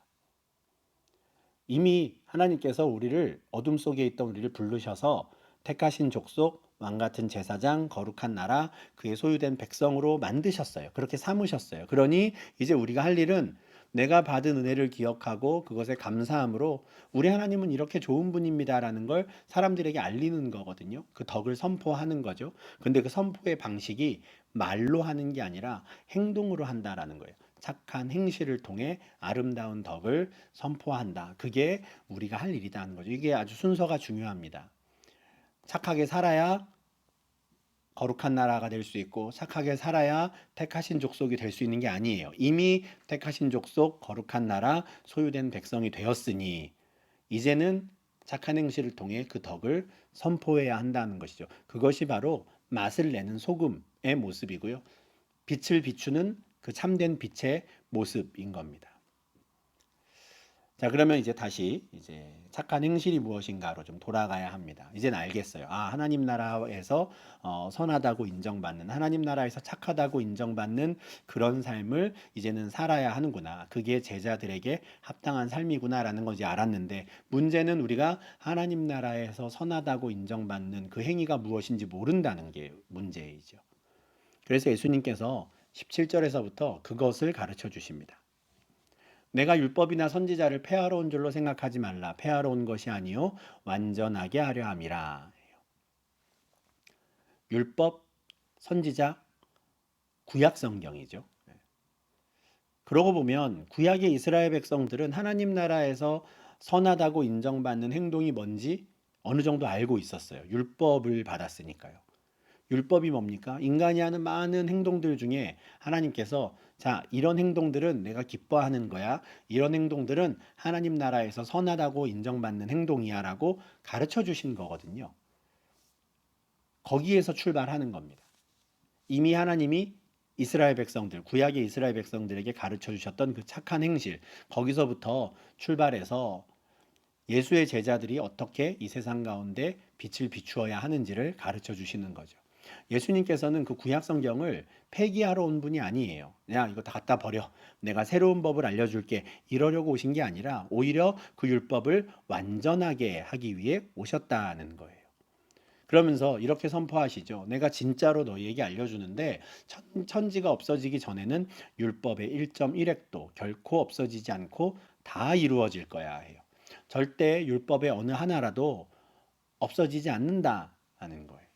이미 하나님께서 우리를 어둠 속에 있던 우리를 부르셔서 택하신 족속, 왕같은 제사장, 거룩한 나라, 그의 소유된 백성으로 만드셨어요. 그렇게 삼으셨어요. 그러니 이제 우리가 할 일은 내가 받은 은혜를 기억하고 그것에 감사함으로 우리 하나님은 이렇게 좋은 분입니다라는 걸 사람들에게 알리는 거거든요. 그 덕을 선포하는 거죠. 근데 그 선포의 방식이 말로 하는 게 아니라 행동으로 한다라는 거예요. 착한 행실을 통해 아름다운 덕을 선포한다. 그게 우리가 할 일이다 하는 거죠. 이게 아주 순서가 중요합니다. 착하게 살아야 거룩한 나라가 될 수 있고 착하게 살아야 택하신 족속이 될 수 있는 게 아니에요. 이미 택하신 족속, 거룩한 나라, 소유된 백성이 되었으니 이제는 착한 행실을 통해 그 덕을 선포해야 한다는 것이죠. 그것이 바로 맛을 내는 소금의 모습이고요. 빛을 비추는 그 참된 빛의 모습인 겁니다. 자, 그러면 이제 다시 이제 착한 행실이 무엇인가로 좀 돌아가야 합니다. 이제는 알겠어요. 하나님 나라에서 선하다고 인정받는, 하나님 나라에서 착하다고 인정받는 그런 삶을 이제는 살아야 하는구나. 그게 제자들에게 합당한 삶이구나라는 거 이제 알았는데 문제는 우리가 하나님 나라에서 선하다고 인정받는 그 행위가 무엇인지 모른다는 게 문제이죠. 그래서 예수님께서 17절에서부터 그것을 가르쳐 주십니다. 내가 율법이나 선지자를 폐하러 온 줄로 생각하지 말라. 폐하러 온 것이 아니요 완전하게 하려 함이라. 율법, 선지자, 구약 성경이죠. 그러고 보면 구약의 이스라엘 백성들은 하나님 나라에서 선하다고 인정받는 행동이 뭔지 어느 정도 알고 있었어요. 율법을 받았으니까요. 율법이 뭡니까? 인간이 하는 많은 행동들 중에 하나님께서 자, 이런 행동들은 내가 기뻐하는 거야. 이런 행동들은 하나님 나라에서 선하다고 인정받는 행동이야 라고 가르쳐 주신 거거든요. 거기에서 출발하는 겁니다. 이미 하나님이 이스라엘 백성들, 구약의 이스라엘 백성들에게 가르쳐 주셨던 그 착한 행실, 거기서부터 출발해서 예수의 제자들이 어떻게 이 세상 가운데 빛을 비추어야 하는지를 가르쳐 주시는 거죠. 예수님께서는 그 구약 성경을 폐기하러 온 분이 아니에요. 야, 이거 다 갖다 버려. 내가 새로운 법을 알려줄게. 이러려고 오신 게 아니라 오히려 그 율법을 완전하게 하기 위해 오셨다는 거예요. 그러면서 이렇게 선포하시죠. 내가 진짜로 너희에게 알려주는데 천지가 없어지기 전에는 율법의 1.1획도 결코 없어지지 않고 다 이루어질 거야 해요. 절대 율법의 어느 하나라도 없어지지 않는다 하는 거예요.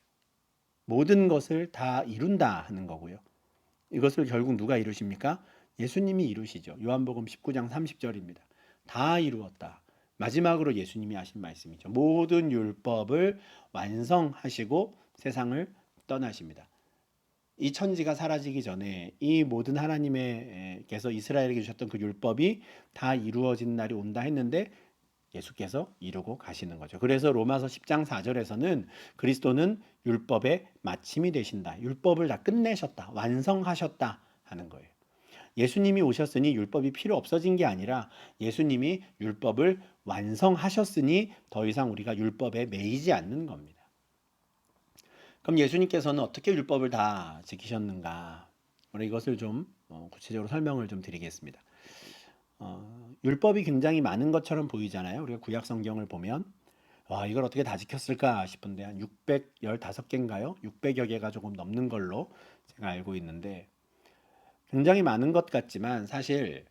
모든 것을 다 이룬다 하는 거고요. 이것을 결국 누가 이루십니까? 예수님이 이루시죠. 요한복음 19장 30절입니다. 다 이루었다. 마지막으로 예수님이 하신 말씀이죠. 모든 율법을 완성하시고 세상을 떠나십니다. 이 천지가 사라지기 전에 이 모든 하나님께서 이스라엘에게 주셨던 그 율법이 다 이루어진 날이 온다 했는데 예수께서 이루고 가시는 거죠. 그래서 로마서 10장 4절에서는 그리스도는 율법의 마침이 되신다. 율법을 다 끝내셨다. 완성하셨다 하는 거예요. 예수님이 오셨으니 율법이 필요 없어진 게 아니라 예수님이 율법을 완성하셨으니 더 이상 우리가 율법에 매이지 않는 겁니다. 그럼 예수님께서는 어떻게 율법을 다 지키셨는가? 오늘 이것을 좀 구체적으로 설명을 좀 드리겠습니다. 율법이 굉장히 많은 것처럼 보이잖아요. 우리가 구약 성경을 보면 와, 이걸 어떻게 다 지켰을까 싶은데 한 615개인가요? 600여 개가 조금 넘는 걸로 제가 알고 있는데 굉장히 많은 것 같지만 사실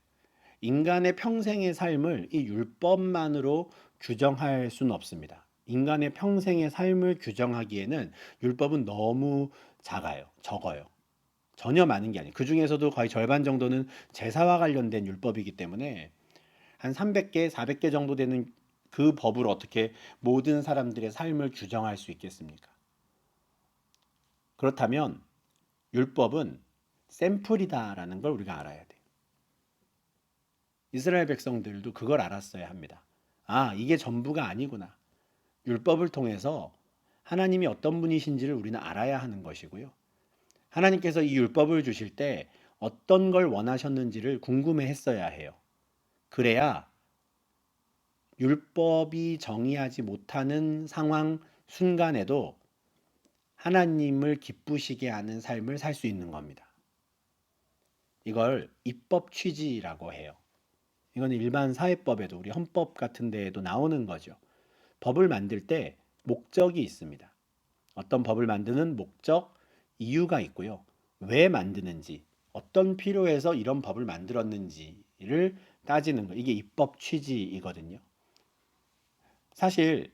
인간의 평생의 삶을 이 율법만으로 규정할 수는 없습니다. 인간의 평생의 삶을 규정하기에는 율법은 너무 적어요. 전혀 많은 게 아니에요. 그 중에서도 거의 절반 정도는 제사와 관련된 율법이기 때문에 한 300개, 400개 정도 되는 그 법을 어떻게 모든 사람들의 삶을 규정할 수 있겠습니까? 그렇다면 율법은 샘플이다라는 걸 우리가 알아야 돼요. 이스라엘 백성들도 그걸 알았어야 합니다. 아, 이게 전부가 아니구나. 율법을 통해서 하나님이 어떤 분이신지를 우리는 알아야 하는 것이고요. 하나님께서 이 율법을 주실 때 어떤 걸 원하셨는지를 궁금해 했어야 해요. 그래야 율법이 정의하지 못하는 상황 순간에도 하나님을 기쁘시게 하는 삶을 살 수 있는 겁니다. 이걸 입법 취지라고 해요. 이건 일반 사회법에도 우리 헌법 같은 데에도 나오는 거죠. 법을 만들 때 목적이 있습니다. 어떤 법을 만드는 목적, 이유가 있고요. 왜 만드는지, 어떤 필요에서 이런 법을 만들었는지를 따지는 거. 이게 입법 취지이거든요. 사실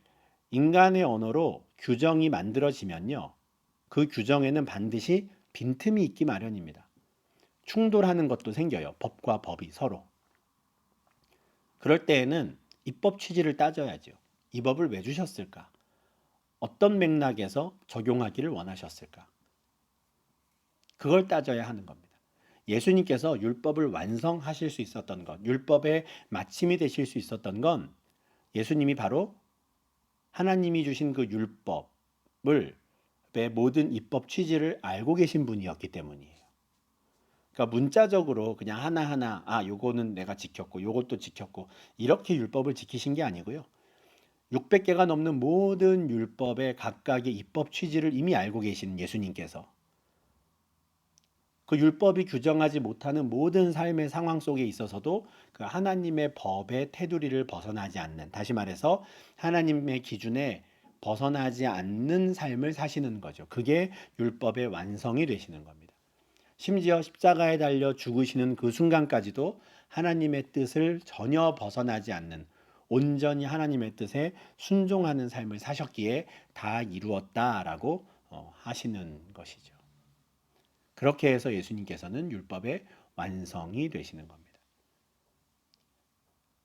인간의 언어로 규정이 만들어지면요. 그 규정에는 반드시 빈틈이 있기 마련입니다. 충돌하는 것도 생겨요. 법과 법이 서로. 그럴 때에는 입법 취지를 따져야죠. 이 법을 왜 주셨을까? 어떤 맥락에서 적용하기를 원하셨을까? 그걸 따져야 하는 겁니다. 예수님께서 율법을 완성하실 수 있었던 것, 율법의 마침이 되실 수 있었던 건 예수님이 바로 하나님이 주신 그 율법을 모든 입법 취지를 알고 계신 분이었기 때문이에요. 그러니까 문자적으로 그냥 하나하나 요거는 내가 지켰고 요것도 지켰고 이렇게 율법을 지키신 게 아니고요. 600개가 넘는 모든 율법의 각각의 입법 취지를 이미 알고 계신 예수님께서 그 율법이 규정하지 못하는 모든 삶의 상황 속에 있어서도 그 하나님의 법의 테두리를 벗어나지 않는, 다시 말해서 하나님의 기준에 벗어나지 않는 삶을 사시는 거죠. 그게 율법의 완성이 되시는 겁니다. 심지어 십자가에 달려 죽으시는 그 순간까지도 하나님의 뜻을 전혀 벗어나지 않는 온전히 하나님의 뜻에 순종하는 삶을 사셨기에 다 이루었다라고 하시는 것이죠. 그렇게 해서 예수님께서는 율법의 완성이 되시는 겁니다.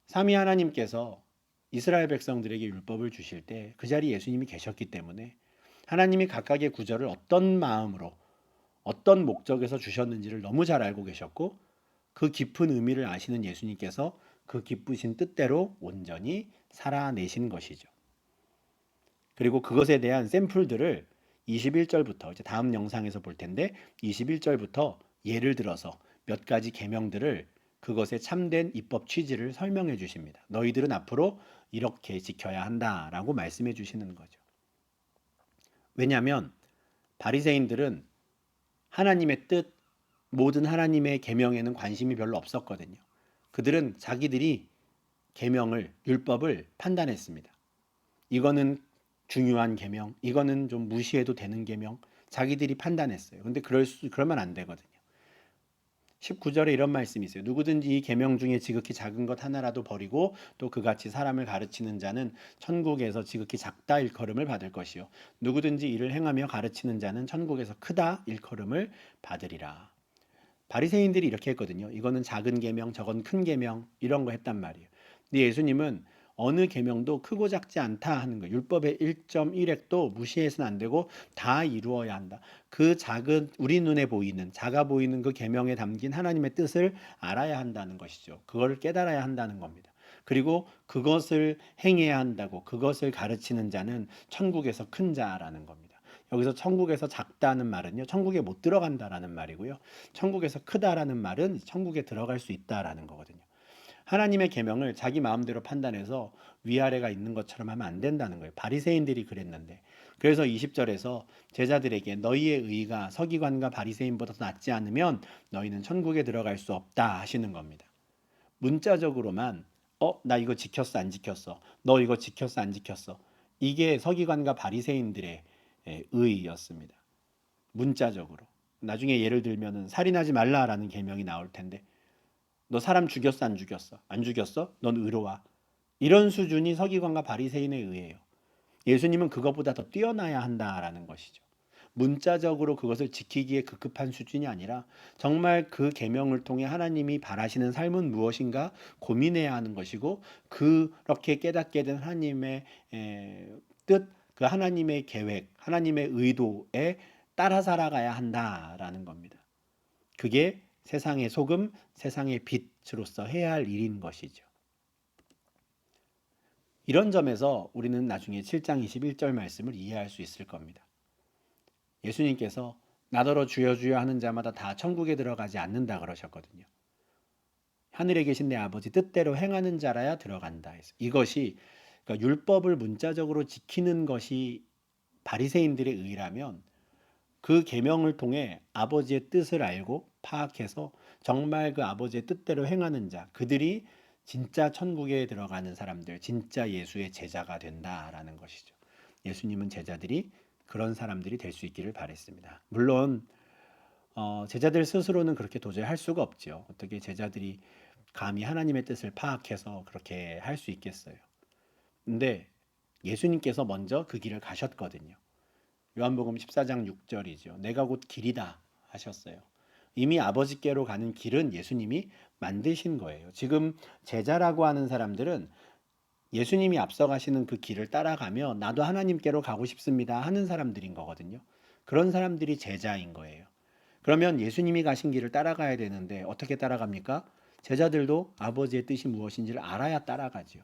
삼위 하나님께서 이스라엘 백성들에게 율법을 주실 때 그 자리에 예수님이 계셨기 때문에 하나님이 각각의 구절을 어떤 마음으로 어떤 목적에서 주셨는지를 너무 잘 알고 계셨고 그 깊은 의미를 아시는 예수님께서 그 기쁘신 뜻대로 온전히 살아내신 것이죠. 그리고 그것에 대한 샘플들을 21절부터 이제 다음 영상에서 볼 텐데 21절부터 예를 들어서 몇 가지 계명들을 그것의 참된 입법 취지를 설명해 주십니다. 너희들은 앞으로 이렇게 지켜야 한다라고 말씀해 주시는 거죠. 왜냐하면 바리새인들은 하나님의 뜻, 모든 하나님의 계명에는 관심이 별로 없었거든요. 그들은 자기들이 계명을, 율법을 판단했습니다. 이거는 중요한 계명, 이거는 좀 무시해도 되는 계명, 자기들이 판단했어요. 근데 그러면 안 되거든요. 19절에 이런 말씀이 있어요. 누구든지 이 계명 중에 지극히 작은 것 하나라도 버리고 또 그같이 사람을 가르치는 자는 천국에서 지극히 작다 일컬음을 받을 것이요. 누구든지 이를 행하며 가르치는 자는 천국에서 크다 일컬음을 받으리라. 바리새인들이 이렇게 했거든요. 이거는 작은 계명, 저건 큰 계명 이런 거 했단 말이에요. 근데 예수님은 어느 계명도 크고 작지 않다 하는 거예요. 율법의 1.1획도 무시해서는 안 되고 다 이루어야 한다. 그 작은 우리 눈에 보이는 작아 보이는 그 계명에 담긴 하나님의 뜻을 알아야 한다는 것이죠. 그걸 깨달아야 한다는 겁니다. 그리고 그것을 행해야 한다고 그것을 가르치는 자는 천국에서 큰 자라는 겁니다. 여기서 천국에서 작다는 말은요, 천국에 못 들어간다라는 말이고요. 천국에서 크다라는 말은 천국에 들어갈 수 있다라는 거거든요. 하나님의 계명을 자기 마음대로 판단해서 위아래가 있는 것처럼 하면 안 된다는 거예요. 바리새인들이 그랬는데. 그래서 20절에서 제자들에게 너희의 의가 서기관과 바리새인보다 더 낫지 않으면 너희는 천국에 들어갈 수 없다 하시는 겁니다. 문자적으로만 나 이거 지켰어 안 지켰어? 너 이거 지켰어 안 지켰어? 이게 서기관과 바리새인들의 의였습니다. 문자적으로. 나중에 예를 들면은 살인하지 말라라는 계명이 나올 텐데 너 사람 죽였어 안 죽였어? 안 죽였어? 넌 의로와. 이런 수준이 서기관과 바리새인의 의예요. 예수님은 그것보다 더 뛰어나야 한다라는 것이죠. 문자적으로 그것을 지키기에 급급한 수준이 아니라 정말 그 계명을 통해 하나님이 바라시는 삶은 무엇인가 고민해야 하는 것이고 그렇게 깨닫게 된 하나님의 뜻, 그 하나님의 계획, 하나님의 의도에 따라 살아가야 한다라는 겁니다. 그게 세상의 소금, 세상의 빛으로서 해야 할 일인 것이죠. 이런 점에서 우리는 나중에 7장 21절 말씀을 이해할 수 있을 겁니다. 예수님께서 나더러 주여 주여 하는 자마다 다 천국에 들어가지 않는다 그러셨거든요. 하늘에 계신 내 아버지 뜻대로 행하는 자라야 들어간다 해서 이것이 그러니까 율법을 문자적으로 지키는 것이 바리새인들의 의라면 그 계명을 통해 아버지의 뜻을 알고 파악해서 정말 그 아버지의 뜻대로 행하는 자, 그들이 진짜 천국에 들어가는 사람들, 진짜 예수의 제자가 된다라는 것이죠. 예수님은 제자들이 그런 사람들이 될 수 있기를 바랬습니다. 물론 제자들 스스로는 그렇게 도저히 할 수가 없죠. 어떻게 제자들이 감히 하나님의 뜻을 파악해서 그렇게 할 수 있겠어요. 근데 예수님께서 먼저 그 길을 가셨거든요. 요한복음 14장 6절이죠. 내가 곧 길이다 하셨어요. 이미 아버지께로 가는 길은 예수님이 만드신 거예요. 지금 제자라고 하는 사람들은 예수님이 앞서가시는 그 길을 따라가며 나도 하나님께로 가고 싶습니다 하는 사람들인 거거든요. 그런 사람들이 제자인 거예요. 그러면 예수님이 가신 길을 따라가야 되는데 어떻게 따라갑니까? 제자들도 아버지의 뜻이 무엇인지를 알아야 따라가지요.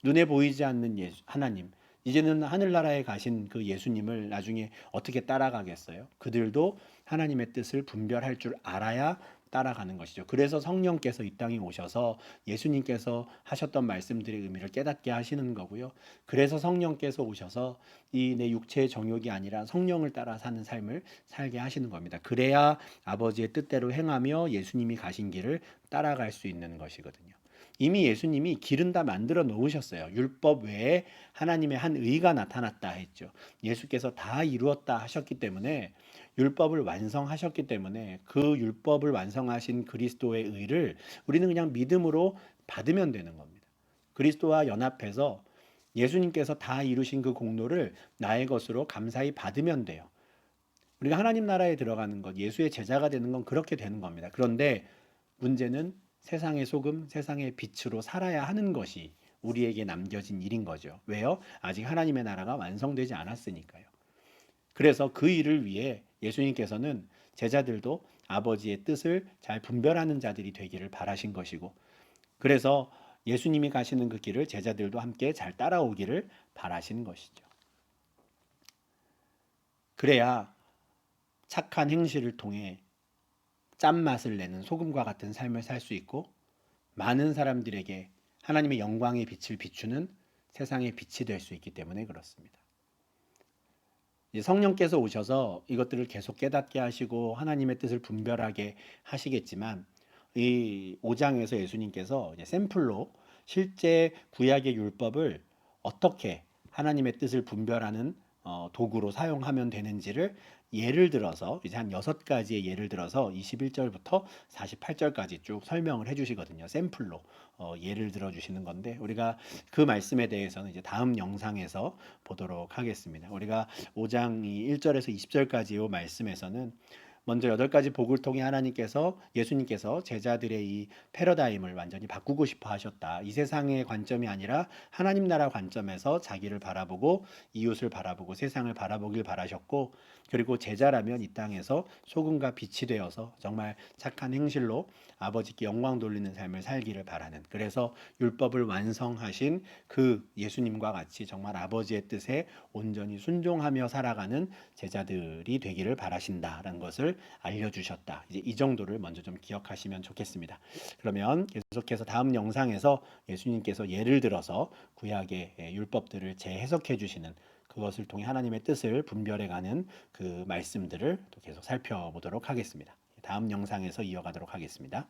눈에 보이지 않는 하나님, 이제는 하늘나라에 가신 그 예수님을 나중에 어떻게 따라가겠어요? 그들도 하나님의 뜻을 분별할 줄 알아야 따라가는 것이죠. 그래서 성령께서 이 땅에 오셔서 예수님께서 하셨던 말씀들의 의미를 깨닫게 하시는 거고요. 그래서 성령께서 오셔서 이 내 육체의 정욕이 아니라 성령을 따라 사는 삶을 살게 하시는 겁니다. 그래야 아버지의 뜻대로 행하며 예수님이 가신 길을 따라갈 수 있는 것이거든요. 이미 예수님이 길은 다 만들어 놓으셨어요. 율법 외에 하나님의 한 의가 나타났다 했죠. 예수께서 다 이루었다 하셨기 때문에 율법을 완성하셨기 때문에 그 율법을 완성하신 그리스도의 의를 우리는 그냥 믿음으로 받으면 되는 겁니다. 그리스도와 연합해서 예수님께서 다 이루신 그 공로를 나의 것으로 감사히 받으면 돼요. 우리가 하나님 나라에 들어가는 것, 예수의 제자가 되는 건 그렇게 되는 겁니다. 그런데 문제는 세상의 소금, 세상의 빛으로 살아야 하는 것이 우리에게 남겨진 일인 거죠. 왜요? 아직 하나님의 나라가 완성되지 않았으니까요. 그래서 그 일을 위해 예수님께서는 제자들도 아버지의 뜻을 잘 분별하는 자들이 되기를 바라신 것이고, 그래서 예수님이 가시는 그 길을 제자들도 함께 잘 따라오기를 바라시는 것이죠. 그래야 착한 행실을 통해 짠맛을 내는 소금과 같은 삶을 살 수 있고 많은 사람들에게 하나님의 영광의 빛을 비추는 세상의 빛이 될 수 있기 때문에 그렇습니다. 이제 성령께서 오셔서 이것들을 계속 깨닫게 하시고 하나님의 뜻을 분별하게 하시겠지만 이 5장에서 예수님께서 이제 샘플로 실제 구약의 율법을 어떻게 하나님의 뜻을 분별하는 도구로 사용하면 되는지를 예를 들어서 이제 한 6가지의 예를 들어서 21절부터 48절까지 쭉 설명을 해주시거든요. 샘플로 예를 들어 주시는 건데 우리가 그 말씀에 대해서는 이제 다음 영상에서 보도록 하겠습니다. 우리가 5장 1절에서 20절까지의 말씀에서는 먼저 8가지 복을 통해 하나님께서 예수님께서 제자들의 이 패러다임을 완전히 바꾸고 싶어 하셨다. 이 세상의 관점이 아니라 하나님 나라 관점에서 자기를 바라보고 이웃을 바라보고 세상을 바라보길 바라셨고 그리고 제자라면 이 땅에서 소금과 빛이 되어서 정말 착한 행실로 아버지께 영광 돌리는 삶을 살기를 바라는 그래서 율법을 완성하신 그 예수님과 같이 정말 아버지의 뜻에 온전히 순종하며 살아가는 제자들이 되기를 바라신다라는 것을 알려주셨다. 이제 이 정도를 먼저 좀 기억하시면 좋겠습니다. 그러면 계속해서 다음 영상에서 예수님께서 예를 들어서 구약의 율법들을 재해석해 주시는 그것을 통해 하나님의 뜻을 분별해가는 그 말씀들을 또 계속 살펴보도록 하겠습니다. 다음 영상에서 이어가도록 하겠습니다.